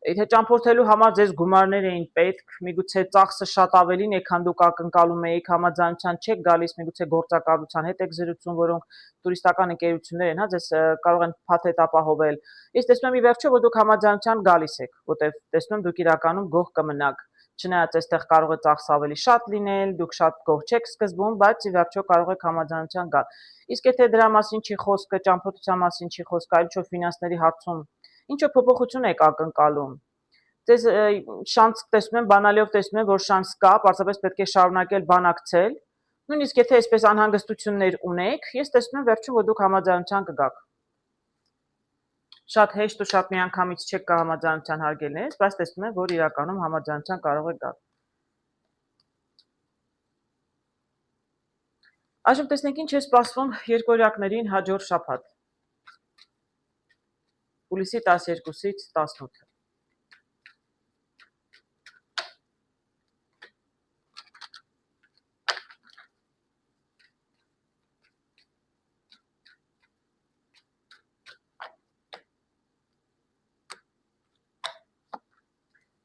Եթե ճամփորդելու համար ձեզ գումարներ էին պետք, միգուցե ծախսը շատ ավելին է, քան դուք ակնկալում էիք, համաձայնության չեք գալիս, միգուցե գործակալության հետ եք զրուցում, որոնք տուրիստական ընկերություններ են, հա, ձեզ կարող են փաթեթ ապահովել։ Ես տեսնում եմ ի վերջո, որ դուք համաձայնության գալիս եք, որտեղ տեսնում եմ դուք իրականում գոհ կմնաք։ Չնայած այստեղ կարող է ծախսը ավելի շատ լինել, դուք շատ գոհ չեք սկզբում, բայց ի վերջո կարող եք համաձայնության գալ։ Իսկ եթե դրա մասին չի խոսքը, ճամփորդության մասին չի խոսքը, այլ ինչ-որ ֆինանսների հարցում ինչ-որ փոփոխություն եք ակնկալում, ձեզ շանս տեսնում եմ, բանալիով տեսնում եմ, որ շանս կա, պարզապես պետք է շարունակել բանակցել։ Նույնիսկ եթե այսպես անհանգստություններ ունեք, ես տեսնում եմ վերջում, որ դուք համաձայնության կգաք։ Շատ հեշտ ու շատ միանգամից չեք կարող համաձայնության հարգել ներս, բայց տեսնում եմ, որ իրականում համաձայնության կարող եք գալ։ Այժմ տեսնենք ինչ է սպասվում երկօրյակներին հաջորդ շաբաթ։ Հուլիսի 12-ից 18։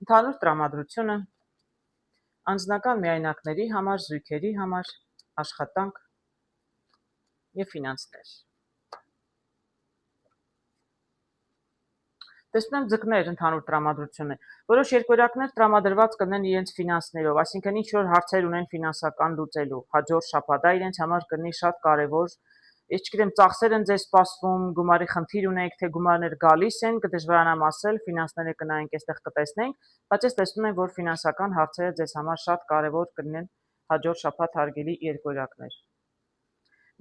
Ընդհանուր տրամադրությունը անձնական միայնակների համար, զույգերի համար, աշխատանք եւ ֆինանսներ։ Տեսնում եմ ձկներ ընդհանուր տրամադրությունը։ Որոշ երկօրյակներ տրամադրված կլինեն իրենց ֆինանսներով, այսինքն ինչ որ հարցեր ունեն ֆինանսական լուծելու հաջորդ շաբաթ, դա իրենց համար կլինի շատ կարևոր։ Ես չգիտեմ, ծախսեր են ձեզ սպասվում, գումարի խնդիր ունեք, թե գումարներ գալիս են, կդժվարանամ ասել, ֆինանսները կնայենք, այստեղ կտեսնենք, բայց ես տեսնում եմ, որ ֆինանսական հարցերը ձեզ համար շատ կարևոր կլինեն հաջորդ շաբաթ հարգելի երկօրյակներ։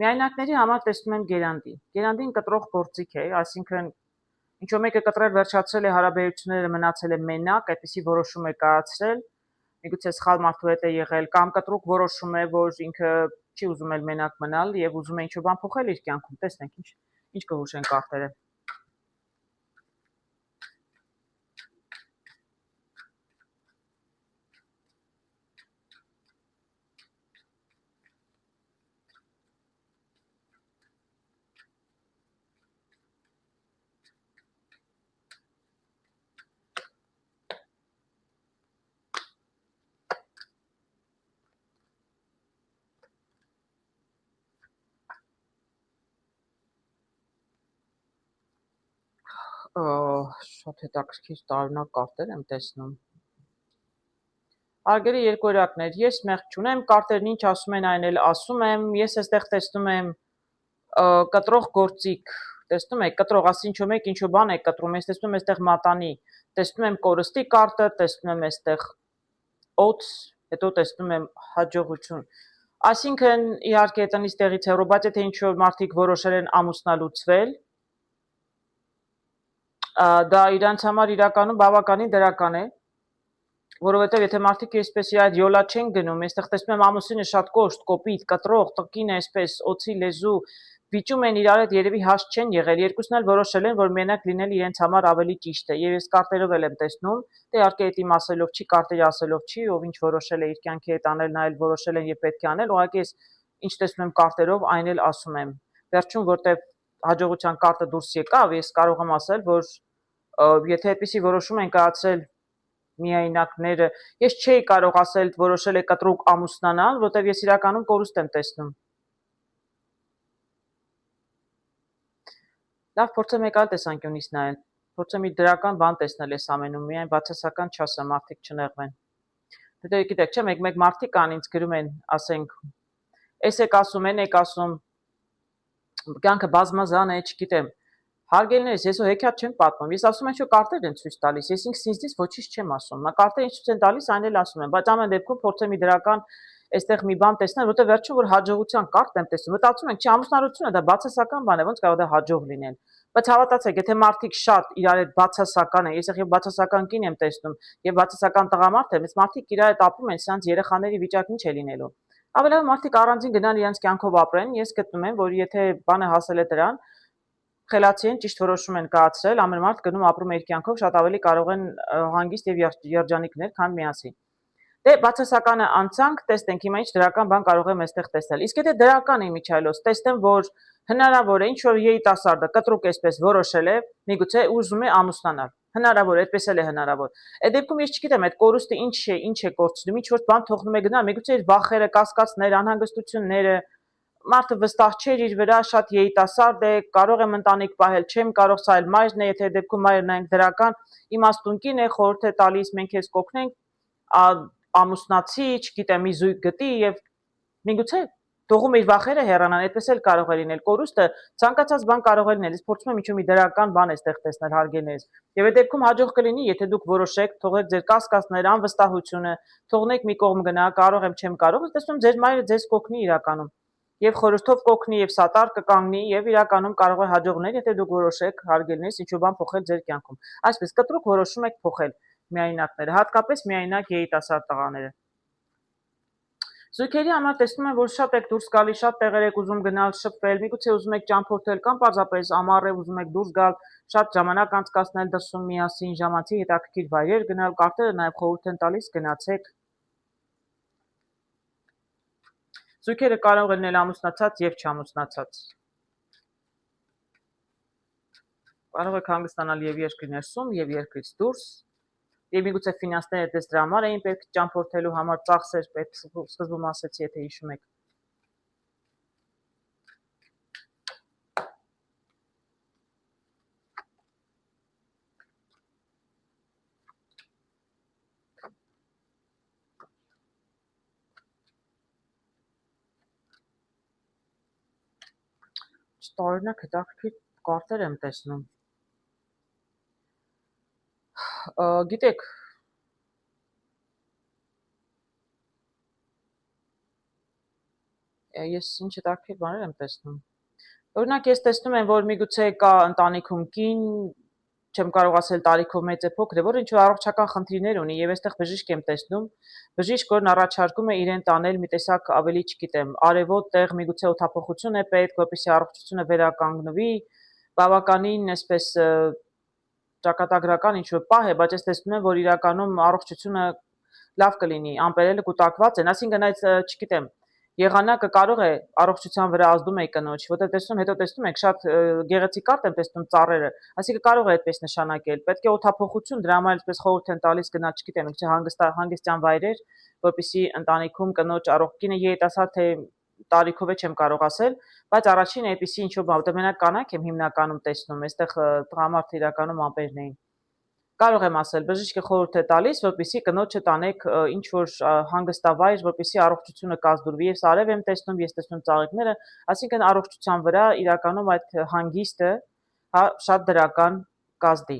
Միայնակների համար տեսնում եմ գերանդի։ Գերանդին կտրող գործիք է, այսինքն ինչ-որ մեկը կտրել վերջացրել է հարաբերությունները, մնացել է մենակ, այդպիսի որոշում է կայացրել, միգուցե սխալ մարդու հետ է եղել, կամ կտրուկ որոշում է, որ ինքը չի ուզում էլ մենակ մնալ եւ ուզում է ինչ-որ բան փոխել իր կյանքում։ Տեսնենք ինչ կհուշեն կարտերը։ Շատ հետաքրքիր տարօրինակ կարտեր եմ տեսնում։ Հարգելի երկօրյակներ, ես մեղք չունեմ, կարտերն ինչ ասում են, այն էլ ասում եմ, ես այստեղ տեսնում եմ կտրող գործիք, տեսնում եք, կտրող, ասի ինչ-որ մեկ ինչ-որ բան է կտրում, ես տեսնում եմ այստեղ մատանի, տեսնում եմ կորստի կարտը, տեսնում եմ այստեղ օձ, հետո տեսնում եմ հաջողություն։ Այսինքն իհարկե տնից տեղից հեռու, բայց եթե ինչ-որ մարդիկ որոշել են ամուսնալուծվել, դա իրանց համար իրականում բավականին դրական է, որովհետև եթե մարդիկ այսպես իր այդ յոլա չեն գնում, այստեղ տեսնում եմ ամուսինը շատ կոշտ, կոպիտ, կտրող, տկին է այսպես, օձի լեզու, վիճում են իրար հետ երևի հաստ չեն եղել, երկուսն էլ որոշել են, որ մենակ լինել իրենց համար ավելի ճիշտ է, եւ ես կարտերով էլ եմ տեսնում, դե իհարկե դա իմ ասելով չի, կարտերի ասելով չի, ով ինչ որոշել է իր կյանքի հետ անել, նա էլ որոշել են եւ պետք է անել, ուղղակի ես ինչ տեսնում եմ կարտերով, այն էլ ասում եմ։ Վերջում որտեղ հաջողության կարտը դուրս եկավ, ես կարող եմ ասել, որ եթե այդպիսի որոշում են կայացրել միայնակները, ես չէի կարող ասել որոշել է կտրուկ ամուսնանալ, որտեղ ես իրականում կորուստ եմ տեսնում։ Լավ, փորձեմ մեկ այլ տեսանկյունից նայել, փորձեմ իր դրական բան տեսնել այս ամենում, միայն բացասական չասեմ, մարդիկ չնեղվեն։ Դե գիտեք, չէ, մեկ մարդիկ կան ինձ գրում են, ասենք, էս եք ասում, են եք ասում, կյանքը բազմազան է, չգիտեմ։ Հարգելիներս, ես հեքիաթ չեմ պատմում, ես ասում եմ, որ կարտեր են ցույց տալիս, ես ինքնից ոչինչ չեմ ասում, նա կարտերը ինչ ցույց են տալիս, այն էլ ասում եմ, բայց ամեն դեպքում փորձեմ մի դրական այստեղ մի բան տեսնել, որտեղ վերջում որ հաջողության կարտ եմ տեսնում, մտածում ենք, չի ամուսնալությունը դա բացասական բան է, ոնց կարող է հաջող լինել։ Բայց հավատացեք, եթե մարդիկ շատ իրար հետ բացասական են, ես եղի բացասական կին եմ տեսնում եւ բացասական տղամարդ եմ, այս մարդիկ իրար հետ ապրում են, սրանց երեխաների վիճակն ինչ է լինելու։ Ավելի լավ մարդիկ առանձին գնան իրենց կյանքով ապրեն, ես գտնում եմ, որ եթե բանը հասել է դրան, խելացի են, ճիշտ որոշում են կայացրել, ամեն մարդ գնում ապրում է իր կյանքով, շատ ավելի կարող են հանգիստ եւ երջանիկ լինել, քան միասին։ Դե բացասականը անցանք, տեսնենք հիմա ինչ դրական բան կարող եմ այստեղ տեսնել։ Իսկ եթե դրական եմ Միչայլոս, տեսնեմ, որ հնարավոր է ինչ որ երիտասարդը կտրուկ այսպես որոշել է, միգուցե ուզում է ամուսնանալ։ Հնարավոր է, այդպես էլ է հնարավոր։ Այդ դեպքում ես չգիտեմ, այդ կորուստը ինչ է կորցնում, ինչ որ բան թողնում է գնալ, միգուցե իր վախերը, կասկածները, անհանգստությունները, մարդը վստահ չէր իր վրա, շատ երիտասարդ է, կարող եմ ընտանիք պահել, չեմ կարող, սա էլ մայրն է, եթե դեպքում մայրն այնք դրական իմաստուն կին է, խորհուրդ է տալիս, մենք քեզ կօգնենք, ամուսնացի, չգիտեմ, մի զույգ գտի եւ միգուցե թողում իր վախերը հեռանան, այդպես էլ կարող է լինել։ Կորուստը ցանկացած բան կարող է լինել, իսկ փորձում եմ ինչ-որ մի դրական բան այստեղ տեսնել հարգելիներս։ Եվ այդ դեպքում հաջող կլինի, եթե դուք որոշեք, թողեք ձեր կասկածները, անվստահությունը, թողնեք մի կողմ գնա, կարող եմ, չեմ կարող, տեսնում ձեր մայրը ձեզ կօգնի իրականում։ Եվ խորհրդով կօգնի եւ սատար կկանգնի եւ իրականում կարող է հաջողներ, եթե դուք որոշեք հարգելիներս ինչ-որ բան փոխել ձեր կյանքում։ Այսպես կտրուկ որոշում եք փոխել միայնակները, հատկապես միայնակ երիտասարդ տղաները։ Զույգերի համար տեսնում եմ, որ շատ եք դուրս գալի, շատ տեղեր եք ուզում գնալ, շփվել, միգուցե ուզում եք ճամփորդել կամ պարզապես ամառ է ուզում եք դուրս գալ, շատ ժամանակ անցկացնել դրսում միասին, ժամանցի հետաքրքիր վայրեր գնալ, կարտերը նաև խորհուրդ են տալիս գնացեք։ Զույգերը կարող են լինել ամուսնացած եւ չամուսնացած։ Կարող եք հանգստանալ եւ երկրի ներսում, եւ երկրից դուրս։ Եվ միգուցե ֆինանսները դες դրա համար էին պետք ճամփորդելու համար ծախսեր, պետք սկզբում ասեցի, եթե հիշում եք։ Տարօրինակ հետաքրքիր կարտեր եմ տեսնում։ Գիտեք, ես ինչ հետաքրքիր բաներ եմ տեսնում։ Օրինակ ես տեսնում եմ, որ միգուցե կա ընտանիքում կին, չեմ կարող ասել տարիքով մեծ է փոքր է, որ ինչ որ առողջական խնդիրներ ունի եւ այստեղ բժիշկ եմ տեսնում, բժիշկ որն առաջարկում է իրեն տանել մի տեսակ ավելի, չգիտեմ, արևոտ տեղ, միգուցե օդափոխություն է պետք, որպեսզի առողջությունը վերականգնվի, բավականին այսպես ճակատագրական ինչ որ պահ է, բայց ես տեսնում եմ, որ իրականում առողջությունը լավ կլինի, ամպերելը կուտակված են, այսինքն այդ, չգիտեմ, եղանակը կարող է առողջության վրա ազդում է կնոջ, որտեղ տեսնում, հետո տեսնում եք շատ գեղեցիկ կարտ եմ տեսնում ծառերը, այսինքն կարող է այդպես նշանակել, պետք է օդափոխություն, դրա համար այսպես խորհուրդ են տալիս գնալ, չգիտեմ, հանգստյան վայրեր, որպեսզի ընտանիքում կնոջ առողջինը երիտասարդ թե տարիքով է չեմ կարող ասել, բայց առաջին այդպիսի ինչ որ բան, որտեղ մենակ կանայք եմ հիմնականում տեսնում, այստեղ տղամարդը իրականում ամպերն էին։ Կարող եմ ասել, բժիշկը խորհուրդ է տալիս, որպեսզի կնոջը տանեք ինչ որ հանգստավայր, որպեսզի առողջությունը կազդուրվի, ես արև եմ տեսնում, ես տեսնում ծաղիկները, այսինքն առողջության վրա իրականում այդ հանգիստը, հա, շատ դրական կազդի։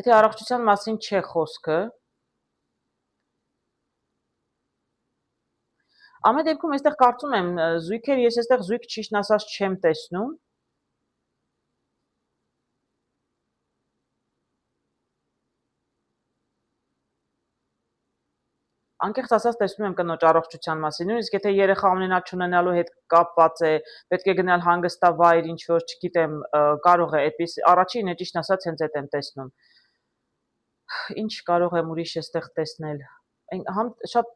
Եթե առողջության մասին չէ խոսքը, ամեն դեպքում այստեղ կարծում եմ զույգեր, ես այստեղ զույգ ճիշտն ասած չեմ տեսնում։ Անկեղծ ասած տեսնում եմ կնոջ առողջության մասին, նույնիսկ եթե երեխա ունենալ չունենալու հետ կապված է, պետք է գնալ հանգստավայր, ինչ որ, չգիտեմ, կարող է այդպես առաջինը ճիշտ ասած հենց այդ եմ տեսնում։ Ինչ կարող եմ ուրիշ այստեղ տեսնել։ Շատ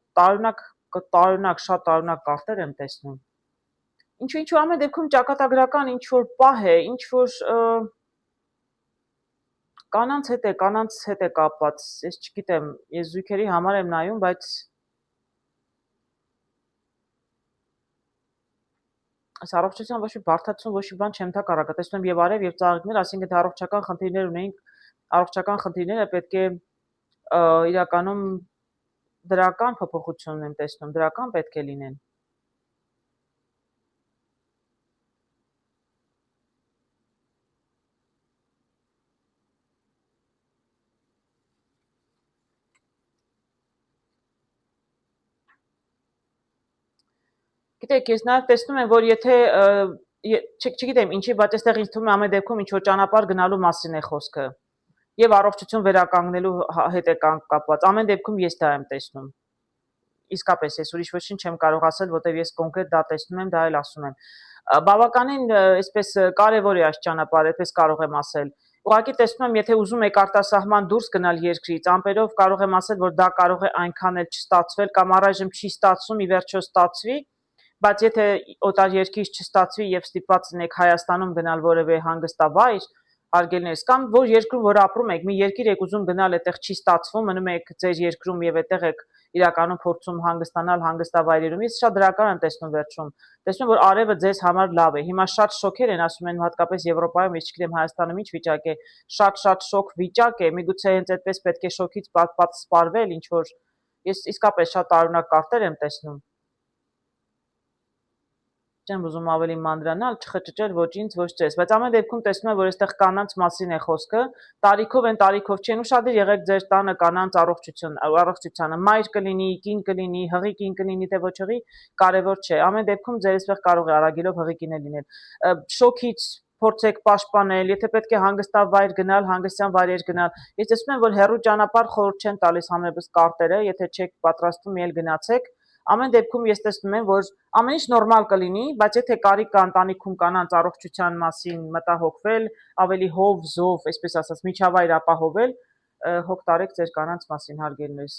շատ տարօրինակ կարտեր եմ տեսնում։ Ինչու ամեն դեպքում ճակատագրական ինչ որ պահ է, ինչ որ կանանց հետ է կապված, ես չգիտեմ, ես զույգերի համար եմ նայում, բայց այս առողջության ոչ մի բարդացում, ոչ մի բան չեմ թակարակը, տեսնում եմ եւ արև եւ ծաղիկներ, այսինքն թե առողջական խնդիրներ ունեինք, առողջական խնդիրները պետք է իրականում դրական փոփոխություն եմ տեսնում, դրական պետք է լինեն։ Գիտեք, ես նաև տեսնում եմ, որ եթե չգիտեմ ինչի, բայց այստեղ ինձ թվում է ամեն դեպքում ինչ որ ճանապարհ գնալու մասին է խոսքը եւ առողջություն վերականգնելու հետ է կապված։ Ամեն դեպքում ես դա եմ տեսնում։ Իսկապես ես ուրիշ ոչինչ չեմ կարող ասել, որտեվ ես կոնկրետ դա տեսնում եմ, դա էլ ասում եմ։ Բավականին այսպես կարևոր է այս ճանապարհը, այդպես կարող եմ ասել։ Ուղղակի տեսնում եմ, եթե ուզում եք արտասահման դուրս գնալ երկրից, ամպերով կարող եմ ասել, որ դա կարող է այնքան էլ չստացվել կամ առայժմ չի ստացվում, ի վերջո ստացվի, բայց եթե օտար երկիր չստացվի եւ ստիպված լինեք Հայաստանում գնալ որևէ հանգստավայր, արգելներս կամ որ երկրում որ ապրում եք, մի երկիր եք ուզում գնալ, այդտեղ չի ստացվում, մնում եք ձեր երկրում եւ այդտեղ եք իրականում փորձում հանգստանալ հանգստավայրերում։ Ես շատ դրական եմ տեսնում վերջում։ Տեսնում որ արևը ձեզ համար լավ է։ Հիմա շատ շոկեր են, ասում են հատկապես Եվրոպայում, ես չգիտեմ Հայաստանում ինչ վիճակ է, շատ շոկ վիճակ է։ Միգուցե հենց այդպես պետք է շոկից պատ սպառվել, ինչ որ ես իսկապես շատ տարօրինակ կարտեր եմ տեսնում։ Չեմ ուզում ավելի մանրանալ, չխճճել ոչ ինձ, ոչ ձեզ, բայց ամեն դեպքում տեսնում եմ, որ այստեղ կանանց մասին է խոսքը, տարիքով են, տարիքով չեն, ուշադիր եղեք ձեր տանը կանանց առողջությանը, մայր կլինի, կին կլինի, հղի կին կլինի, թե ոչ հղի, կարևոր չէ, ամեն դեպքում ձեր այստեղ կարող է արագիլով հղի կին լինել, շոկից փորձեք պաշտպանել, եթե պետք է հանգստավայր գնալ, հանգստյան վայրեր գնալ, ես տեսնում եմ, որ հեռու ճանապարհ խորհուրդ չեն տալիս համեմատաբար կարտերը, եթե չեք պատրաստվում, ել գնացեք, ամեն դեպքում ես տեսնում եմ, որ ամեն ինչ նորմալ կլինի, բայց եթե կարիք կա ընտանիքում կանանց առողջության մասին մտահոգվել, ավելի հով, զով, այսպես ասած, միջավայր ապահովել, հոգ տարեք ձեր կանանց մասին, հարգելիներս։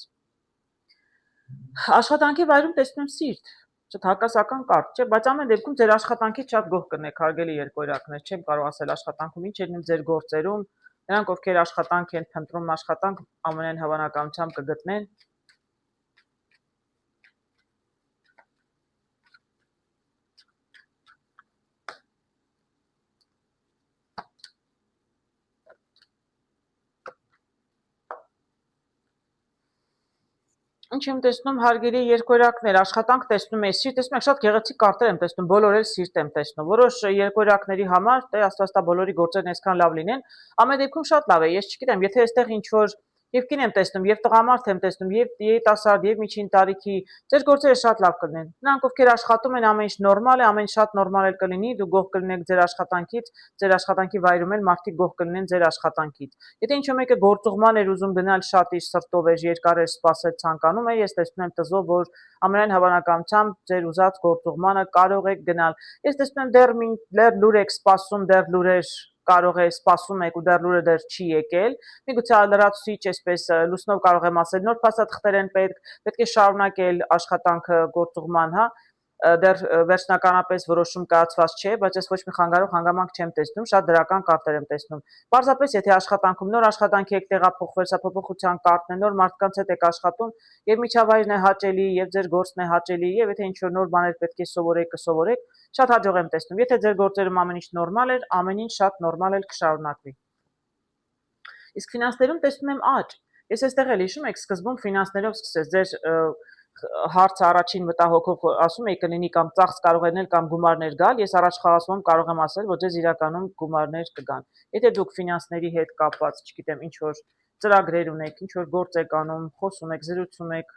Աշխատանքի վայրում տեսնում եմ սիրտ, շատ հակասական կարճ չէ, բայց ամեն դեպքում ձեր աշխատանքից շատ գոհ կնեք, հարգելի երկորյակներ, չեմ կարող ասել աշխատանքում ինչ է լինում ձեր գործերում, նրանք ովքեր աշխատանք են փնտրում, աշխատանք ամենայն հավանականությամբ կգտնեն։ Ինչ եմ տեսնում, հարգելի երկորյակներ, աշխատանք տեսնում եմ, սիրտ տեսնում եք, շատ գեղեցիկ կարտեր եմ տեսնում, բոլոր էլ սիրտ եմ տեսնում, որոշ երկորյակների համար, տե աստվածտա բոլորի գործերն այսքան լավ լինեն, ամեն դեպքում շատ լավ է, ես չգիտեմ, եթե այստեղ ինչ-որ եւ կին եմ տեսնում, եւ տղամարդ եմ տեսնում, եւ երիտասարդ, եւ միջին տարիքի, ձեր գործերը շատ լավ կլինեն, նրանք ովքեր աշխատում են, ամեն ինչ նորմալ է, ամեն ինչ շատ նորմալ էլ կլինի, դու գոհ կլինեք ձեր աշխատանքից, ձեր աշխատանքի վայրում էլ մարդիկ գոհ կլինեն ձեր աշխատանքից, եթե ինչ-որ մեկը գործուղման էր ուզում գնալ շատ իր սրտով էր, երկար էր սպասել ցանկանում է, ես տեսնում եմ տզով, որ ամենայն հավանականությամբ ձեր ուզած գործուղմանը կարող եք գնալ։ Ես տեսնում եմ դեռ լուր եք սպասում, դեռ լուրեր կարող է սպասում եք ու դեռ լուրը դեռ չի եկել։ Միգուցե լրացուցիչ, այսպես լուսնով կարող եմ ասել, նոր փաստաթղթեր են պետք է շարունակել աշխատանքը գործուղման, հա, դեռ վերջնականապես որոշում կայացված չէ, բայց ես ոչ մի խանգարող հանգամանք չեմ տեսնում, շատ դրական կարտեր եմ տեսնում։ Պարզապես եթե աշխատանքում նոր աշխատանքի եք տեղափոխվել, սա փոփոխության կարտն է, նոր մարդկանց հետ եք աշխատում, եւ միջավայրն է հաճելի, եւ ձեր գործն է հաճելի, եւ եթե ինչ-որ նոր բաներ պետք է սովորեք, կսովորեք, շատ հաջող եմ տեսնում։ Եթե ձեր գործերում ամեն ինչ նորմալ էր, ամեն ինչ շատ նորմալ էլ կշարունակվի։ Իսկ ֆինանսներում տեսնում եմ աճ։ Ես այստեղ էլ հիշում եք, սկզբում ֆինանսներով սկսեց ձեր հարցը առաջին մտահոգող ասում էի կլինի կամ ծախս կարող է լինել կամ գումարներ գալ, ես առաջ խաղացում կարող եմ ասել, որ ձեզ իրականում գումարներ կգան։ Եթե դուք ֆինանսների հետ կապված, չգիտեմ, ինչ որ ծրագրեր ունեք, ինչ որ գործ եք անում, խոսում եք, զրուցում եք,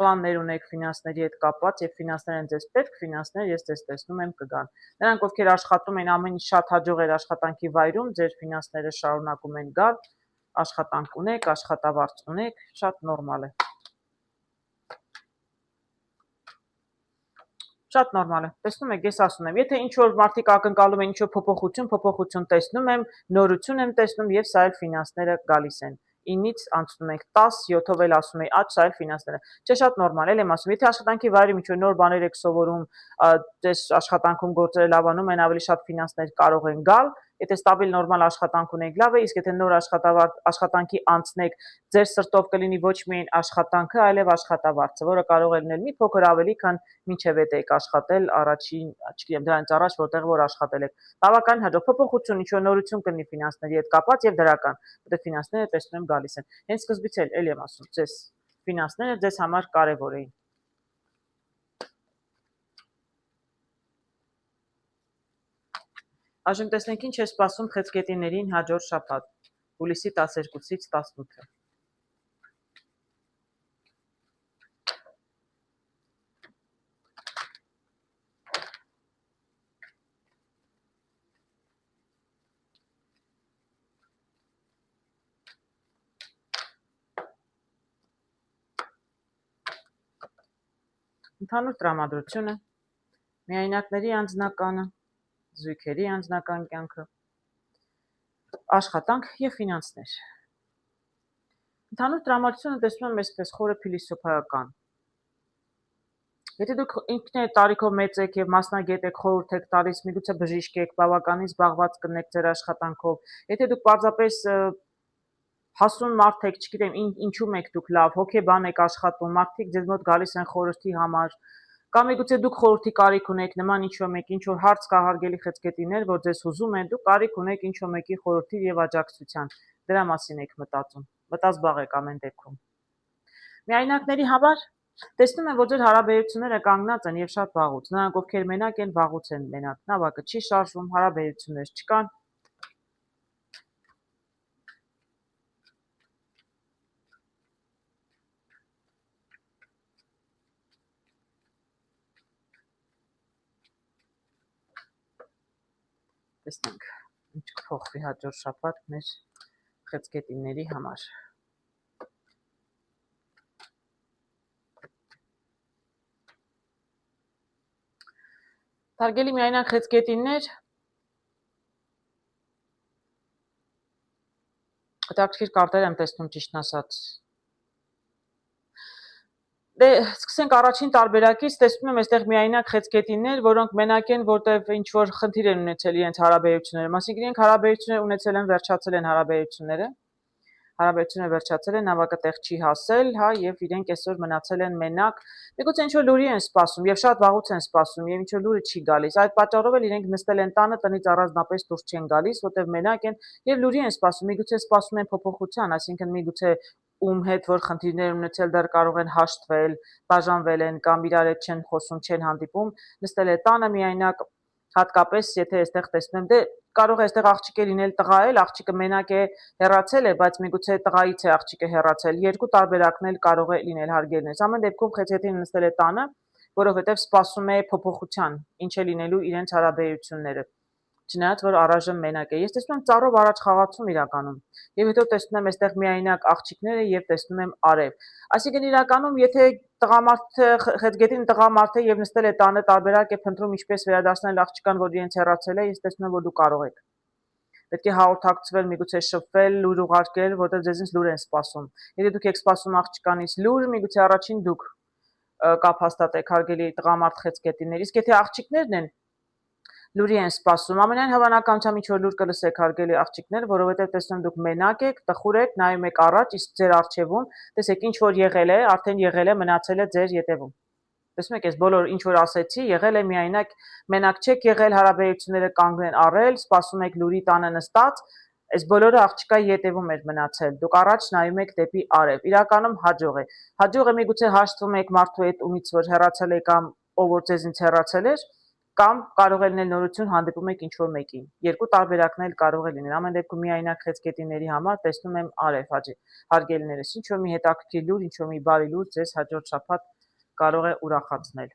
պլաններ ունեք ֆինանսների հետ կապված եւ ֆինանսներ են ձեզ պետք, ֆինանսներ ես ձեզ տեսնում եմ կգան։ Նրանք ովքեր աշխատում են ամեն ինչ շատ հաջող էր աշխատանքի վայրում, ձեր ֆինանսները շարունակում են գալ, աշխատանք ունեք, աշխատավարձ ունեք, շատ նորմալ է։ Շատ նորմալ է։ Տեսնում եք, ես ասում եմ, եթե ինչ որ մարդիկ ակնկալում են ինչ որ փոփոխություն տեսնում եմ, նորություն եմ տեսնում եւ սա էլ ֆինանսները գալիս են։ 9-ից անցնում ենք 10, 7-ով էլ ասում եի, աճ, սա էլ ֆինանսները։ Չէ, շատ նորմալ էլ եմ ասում, եթե աշխատանքի վայրում ինչ որ նոր բաներ եք սովորում, ձեզ աշխատանքում գործերը լավանում են, ավելի շատ ֆինանսներ կարող են գալ, եթե ստաբիլ նորմալ աշխատանք ունեք, լավ է, իսկ եթե նոր աշխատանքի անցնեք, ձեր սրտով կլինի ոչ միայն աշխատանքը, այլև աշխատավարձը, որը կարող է լինել մի փոքր ավելի, քան մինչև այդ եք աշխատել առաջին, չգիտեմ, դրանից առաջ որտեղ որ աշխատել եք։ Բավական հաջող փոփոխություն, ինչ որ նորություն կլինի ֆինանսների հետ կապված եւ դրական, որտեղ ֆինանսները տեսնում եմ գալիս են։ Հենց սկզբից էլ եմ ասում, ձեզ ֆինանսները ձեզ համար կարևոր էին։ Այժմ տեսնենք ինչ է սպասում խեցգետիներին հաջորդ շաբաթ, հուլիսի 12-ից 18-ը։ Ընդհանուր տրամադրությունը, միայնակների անձնականը, զույգերի անձնական կյանքը, Աշխատանք եւ ֆինանսներ։ Ընդհանուր տրամադրությունը տեսնում եմ այսպես խորը փիլիսոփայական։ Եթե դուք ինքներդ տարիքով մեծ եք եւ մասնագետ եք, խորհուրդ եք տալիս, միգուցե բժիշկ եք, բավականին զբաղված կնեք ձեր աշխատանքով, եթե դուք պարզապես հասուն մարդ եք, չգիտեմ, ինչու՞մ եք դուք լավ, հոգեբան եք աշխատում, մարդիկ ձեզ մոտ գալիս են խորհրդի համար, կամ միգուցե դուք խորհրդի կարիք ունեք, նման ինչ-որ մեկ, ինչ-որ հարց կա հարգելի խեցգետիներ, որ ձեզ հուզում են, դուք կարիք ունեք ինչ-որ մեկի խորհրդի եւ աջակցության, դրա մասին եք մտածում, մտածբաղ եք ամեն դեպքում։ Միայնակների համար տեսնում եմ, որ ձեր հարաբերությունները կանգնած են եւ շատ վաղուց, նրանք ովքեր մենակ են, վաղուց են մենակ, նավակը չի շարժվում, հարաբերություններ չկան։ Տեսնենք, ինչ կփոխվի հաջորդ շաբաթ մեր խեցգետինների համար։ Հարգելի միայնակ խեցգետիններ, հետաքրքիր կարտեր եմ տեսնում ճիշտն ասած։ Դե սկսենք առաջին տարբերակից, տեսնում եմ այստեղ միայնակ խեցգետիններ, որոնք մենակ են, որտեղ ինչ որ խնդիր են ունեցել իրենց հարաբերությունները, այսինքն իրենք հարաբերություններ ունեցել են, վերջացել են հարաբերությունները վերջացել են, նավակը տեղ չի հասել, հա, եւ իրենք այսօր մնացել են մենակ, միգուցե ինչ որ լուրի են սպասում եւ շատ վաղուց են սպասում եւ ինչ որ լուրը չի գալիս, այդ պատճառով էլ իրենք նստել են տանը, տնից առանձնապես դուրս չեն գալիս, որտեղ մենակ են եւ լուրի են սպասում, միգուցե սպասում են փոփոխության, այսինքն միգուցե ում հետ որ խնդիրներ ունեցել դեռ կարող են հաշտվել, բաժանվել են կամ իրար հետ չեն խոսում, չեն հանդիպում, նստել է տանը միայնակ, հատկապես եթե այստեղ տեսնեմ, դե կարող է այստեղ աղջիկը լինել տղա էլ, աղջիկը մենակ է, հեռացել է, բայց միգուցե տղայից է աղջիկը հեռացել, երկու տարբերակն էլ կարող է լինել հարգելնես։ Ամեն դեպքում խեցգետինը նստել է տանը, որովհետև սպասում է փոփոխության, ինչ է լինելու իրենց հարաբերությունները։ Չնայած որ առայժմ մենակ է։ Ես տեսնում եմ ծառով առաջ խաղացում իրականում։ Եվ հետո տեսնում եմ այստեղ միայնակ աղջիկները եւ տեսնում եմ արև։ Այսինքն իրականում եթե տղամարդը խեցգետին տղամարդ է եւ նստել է տանը, տարբերակ է փնտրում ինչպես վերադարձնել աղջկան, որ իրենց հեռացել է, ես տեսնում եմ որ դու կարող եք։ Պետք է հաղորդակցվել, միգուցե շփվել, լուր ուղարկել, որտեղ ձեզնից լուր են սպասում։ Եթե դուք եք սպասում աղջկանից լուր, միգուցե առաջին դուք կապ հաստատեք հարգելի տղամարդ խեցգետիններ, իսկ եթե աղջիկներն են լուրի են սպասում, ամենայն հավանականությամբ ինչ որ լուր կլսեք հարգելի աղջիկներ, որովհետև տեսնում դուք մենակ եք, տխուր եք, նայում եք առաջ, իսկ ձեր առջևում, տեսեք ինչ որ եղել է, արդեն եղել է, մնացել է ձեր ետևում։ Տեսնում եք, այս բոլոր ինչ որ ասեցի, եղել է միայնակ, մենակ չեք եղել, հարաբերությունները կանգ են առել, սպասում եք լուրի տանը նստած, այս բոլորը աղջկայի ետևում էր մնացել։ Դուք առաջ նայում եք դեպի արև։ Իրականում հաջող է։ Հաջող է միգուցե հաշտվում եք մարդու հետ, ումից որ հեռացել եք կամ ով որ ձեզնից հեռացել էր, կամ կարող է լինել նորություն հանդիպում եք ինչ-որ մեկին։ Երկու տարբերակն էլ կարող է լինել։ Ամեն դեպքում միայնակ խեցգետինների համար տեսնում եմ արև, հարգելիներս, ինչ-որ մի հետաքրքիր լուր, ինչ-որ մի բարի լուր ձեզ հաջորդ շաբաթ կարող է ուրախացնել։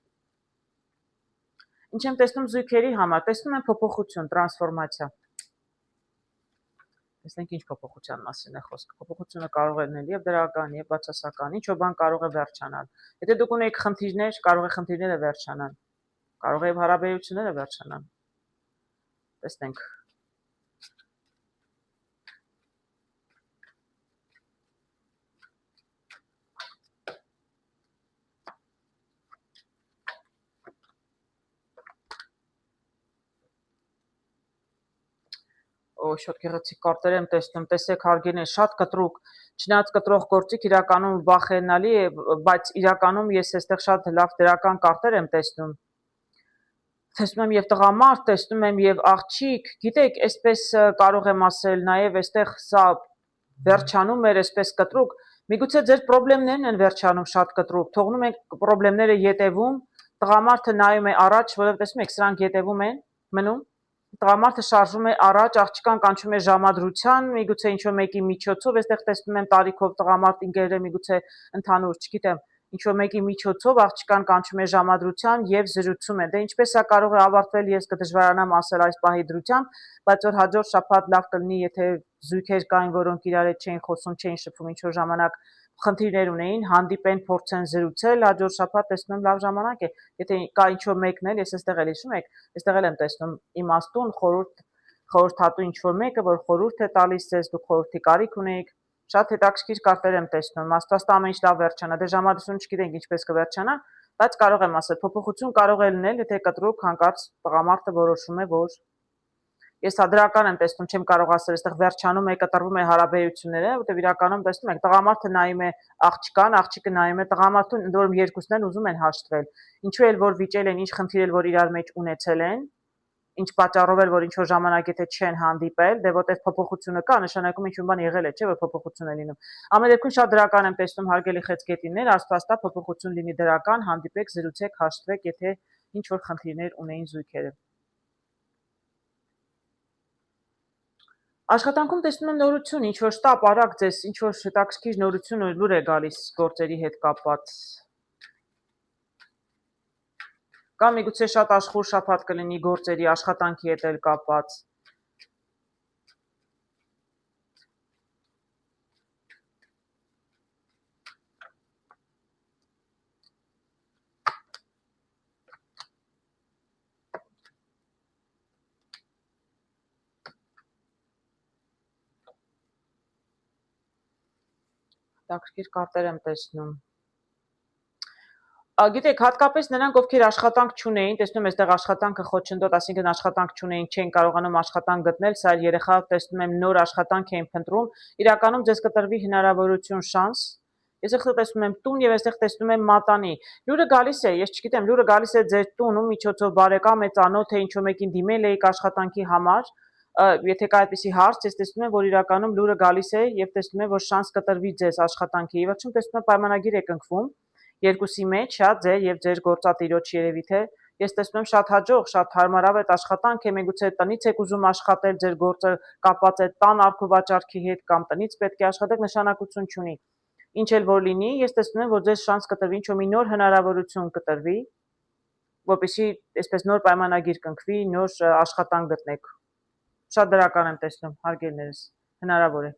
Ինչ եմ տեսնում զույգերի համար, տեսնում եմ փոփոխություն, տրանսֆորմացիա։ Տեսնենք ինչ փոփոխության մասին է խոսքը։ Փոփոխությունը կարող է լինել եւ դրական, եւ բացասական, ինչ-որ բան կարող է վերջանալ։ Եթե դուք ունեք խնդիրներ, կարող է խնդիրները վերջանան։ Կարող է հարաբերությունները վերջանան։ Տեսնենք։ Շատ գեղեցիկ կարտեր եմ տեսնում, տեսեք հարգելիներ, շատ կտրուկ, չնայած կտրող գործիք իրականում վախենալի է, բայց իրականում ես այստեղ շատ լավ դրական կարտեր եմ տեսնում։ Տեսնում եմ եւ տղամարդ, տեսնում եմ եւ աղջիկ, գիտեք, այսպես կարող եմ ասել, նաեւ այստեղ սա վերջանում էր այսպես կտրուկ, միգուցե ձեր խնդիրներն են վերջանում շատ կտրուկ, թողնում եք խնդիրները ետևում, տղամարդը նայում է առաջ, որովհետեւ տեսնում եք, սրանք ետևում են մնում, տղամարդը շարժվում է առաջ, աղջկան կանչում է ժամադրության, միգուցե ինչ-որ մեկի միջոցով, այստեղ տեսնում եմ տարիքով տղամարդ ինգերը միգուցե ընդհանուր, չգիտեմ, ինչ-որ մեկի միջոցով աղջկան կանչում է ժամադրության եւ զրուցում են։ Դե ինչպես սա կարող է ավարտվել, ես կդժվարանամ ասել այս պահի դրությամբ, բայց որ հաջորդ շաբաթ լավ կլինի, եթե զույգեր կային, որոնք իրար հետ չէին խոսում, չէին շփվում, ինչ-որ ժամանակ խնդիրներ ունեին, հանդիպեն, փորձեն զրուցել, հաջորդ շաբաթ տեսնում եմ լավ ժամանակ է։ Եթե կա ինչ-որ մեկն էլ, ես այստեղ էլ հիշում եք, այստեղ էլ եմ տեսնում իմաստուն, խորհուրդ խորհրդատու ինչ-որ մեկը, որ խորհուրդ է տալիս ձեզ, դուք խորհրդի կարիք ունեիք, շատ հետաքրքիր կարտեր եմ տեսնում, աստված ամեն ինչ լավ վերջանա, դե ժամադրությունը չգիտենք ինչպես կվերջանա, բայց կարող եմ ասել, փոփոխություն կարող է լինել, եթե կտրուկ հանկարծ տղամարդը որոշում է, որ ես դրական եմ տեսնում, չեմ կարող ասել, այստեղ վերջանում է, կտրվում է հարաբերությունները, որտեղ իրականում տեսնում եք, տղամարդը նայում է աղջկան, աղջիկը նայում է տղամարդուն, ընդ որում երկուսն էլ ուզում են հաշտվել։ Ինչու էլ որ վիճել են, ինչ խնդիր էլ որ իրար մեջ ունեցել են, ինչ պատճառով էլ որ ինչ որ ժամանակ եթե չեն հանդիպել, դե որտեղ փոփոխությունը կա, նշանակում ինչ-որ բան եղել է, չէ՞ որ փոփոխություն է լինում։ Ամեն դեպքում շատ դրական եմ տեսնում հարգելի խեցգետիններ, աստվածտա փոփոխություն լինի դրական, հանդիպեք, զրուցեք, հաշտվեք, եթե ինչ որ խնդիրներ ունեին զույգերը։ Աշխատանքում տեսնում եմ նորություն, ինչ որ շտապ արագ ձեզ, ինչ որ հետաքրքիր նորություն լուր է գալիս գործերի հետ կապված։ Կամ միգուցե շատ աշխուժ շաբաթ կլինի գործերի, աշխատանքի հետ էլ կապված։ Հետաքրքիր կարտեր եմ տեսնում։ Գիտեք, հատկապես նրանք, ովքեր աշխատանք չունեին, տեսնում եմ այստեղ աշխատանքը խոչընդոտ, այսինքն աշխատանք չունեին, չեն կարողանում աշխատանք գտնել, սա երեխա տեսնում եմ նոր աշխատանք էին փնտրում, իրականում ձեզ կտրվի հնարավորություն, շանս։ Ես այստեղ տեսնում եմ տուն եւ այստեղ տեսնում եմ մատանի։ Լուրը գալիս է, ես չգիտեմ, լուրը գալիս է ձեր տունում միջոցով բարեկամ է, ծանոթ է, ինչ-որ մեկին դիմել եք աշխատանքի համար։ Եթե կա այդպիսի հարց, ես տեսնում եմ, որ իրականում լուրը գալիս է եւ տեսնում եմ, որ շանս կտրվի ձեզ աշխատանքի։ Եվ վերջում տեսնում եմ պայմանագիր եք ընկվում երկուսի մեջ, հա, ձեր եւ ձեր գործատիրոջ երևի թե ես տեսնում եմ շատ հաջող, շատ հարմարավետ աշխատանք է, միգուցե տնից եք ուզում աշխատել, ձեր գործը կապված է տան առքուվաճառքի հետ կամ տնից պետք է աշխատեք, նշանակություն չունի։ Ինչ էլ որ լինի, ես տեսնում եմ, որ ձեզ շանս կտրվի, ինչ-որ մի նոր հնարավորություն կտրվի, որպեսզի այսպես նոր պայմանագիր կնքվի, նոր աշխատանք գտնեք։ Շատ դրական եմ տեսնում, հարգելիներս, հնարավոր է։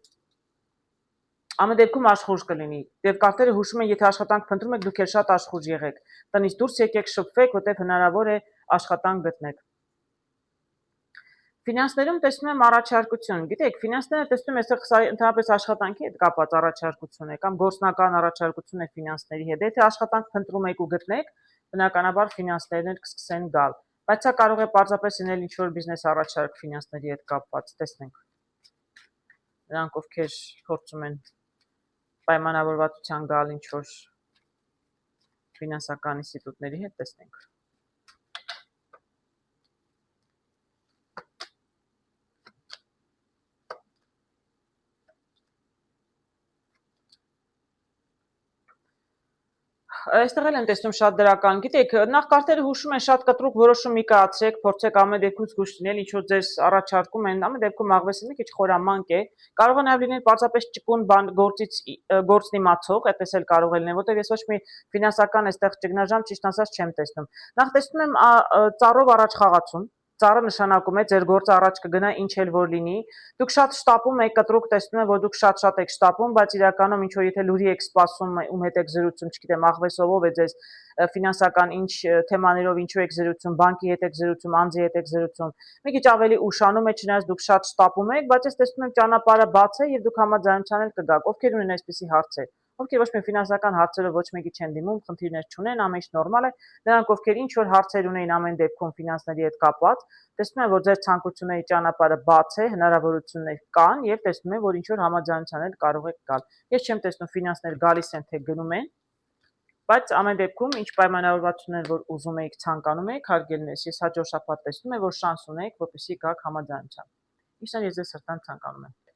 Ամեն դեպքում աշխուժ կլինի։ Եվ կարտերը հուշում են, եթե աշխատանք փնտրում եք, դուք էլ շատ աշխուժ եղեք։ Տնից դուրս եկեք, շփվեք, որտեղ հնարավոր է աշխատանք գտնեք։ Ֆինանսներում տեսնում եմ առաջարկություն։ Գիտեք, ֆինանսները տեսնում եմ, այստեղ ընդհանրապես աշխատանքի հետ կապված առաջարկություն է կամ գործնական առաջարկություն է ֆինանսների հետ։ Եթե աշխատանք փնտրում եք ու գտնեք, բնականաբար ֆինանսներն էլ կսկսեն գալ։ Բայց սա կարող է պարզապես լինել ինչ-որ բիզնես առաջարկ ֆինանսների հետ կապված, տեսնենք։ Նրանք ովքեր փորձում են պայմանավորվածության գալ ինչ-որ ֆինանսական ինստիտուտների հետ, տեսնենք։ Այստեղ էլ եմ տեսնում շատ դրական։ Գիտեք, նախ կարտերը հուշում են շատ կտրուկ որոշում մի կայացրեք, փորձեք ամեն դեպքում զգուշ լինել, ինչ որ ձեզ առաջարկում են, ամեն դեպքում աղվեսը մի քիչ խորամանկ է։ Կարող է նաև լինել պարզապես ճկուն բան գործն իմացող, այդպես էլ կարող է լինել, որտեղ ես ոչ մի ֆինանսական այստեղ ճգնաժամ ճիշտ ասած չեմ տեսնում։ Նախ տեսնում եմ ծառով առաջ խաղացում։ Ծառը նշանակում է ձեր գործը առաջ կգնա ինչ էլ որ լինի։ Դուք շատ շտապում եք, կտրուկ տեսնում եք, որ դուք շատ եք շտապում, բայց իրականում ինչ որ եթե լուրի եք սպասում, ում հետ եք զրուցում, չգիտեմ, աղվեսով ով է ձեզ ֆինանսական ինչ թեմաներով ինչու եք զրուցում, բանկի հետ եք զրուցում, անձի հետ եք զրուցում։ Մի քիչ ավելի ուշանում է, չնայած դուք շատ շտապում եք, բայց ես տեսնում եմ ճանապարհը բաց է եւ դուք համաձայնության էլ կգաք։ Ովքեր ունեն այսպիսի հարցեր, ովքեր ոչ մի ֆինանսական հարցերով ոչ մեկի չեն դիմում, խնդիրներ չունեն, ամեն ինչ նորմալ է, նրանք ովքեր ինչ որ հարցեր ունեին ամեն դեպքում ֆինանսների հետ կապված, տեսնում են, որ ձեր ցանկությունների ճանապարհը բաց է, հնարավորություններ կան եւ տեսնում են, որ ինչ որ համաձայնության էլ կարող եք գալ։ Ես չեմ տեսնում ֆինանսներ գալիս են թե գնում են, բայց ամեն դեպքում ինչ պայմանավորվածություններ որ ուզում եք, ցանկանում եք, հարգելիներս, ես հաջորդ շաբաթ տեսնում եմ, որ շանս ունեք, որպեսզի գաք համաձայնության։ Իսկ ես ձեզ սրտան ցանկանում եմ։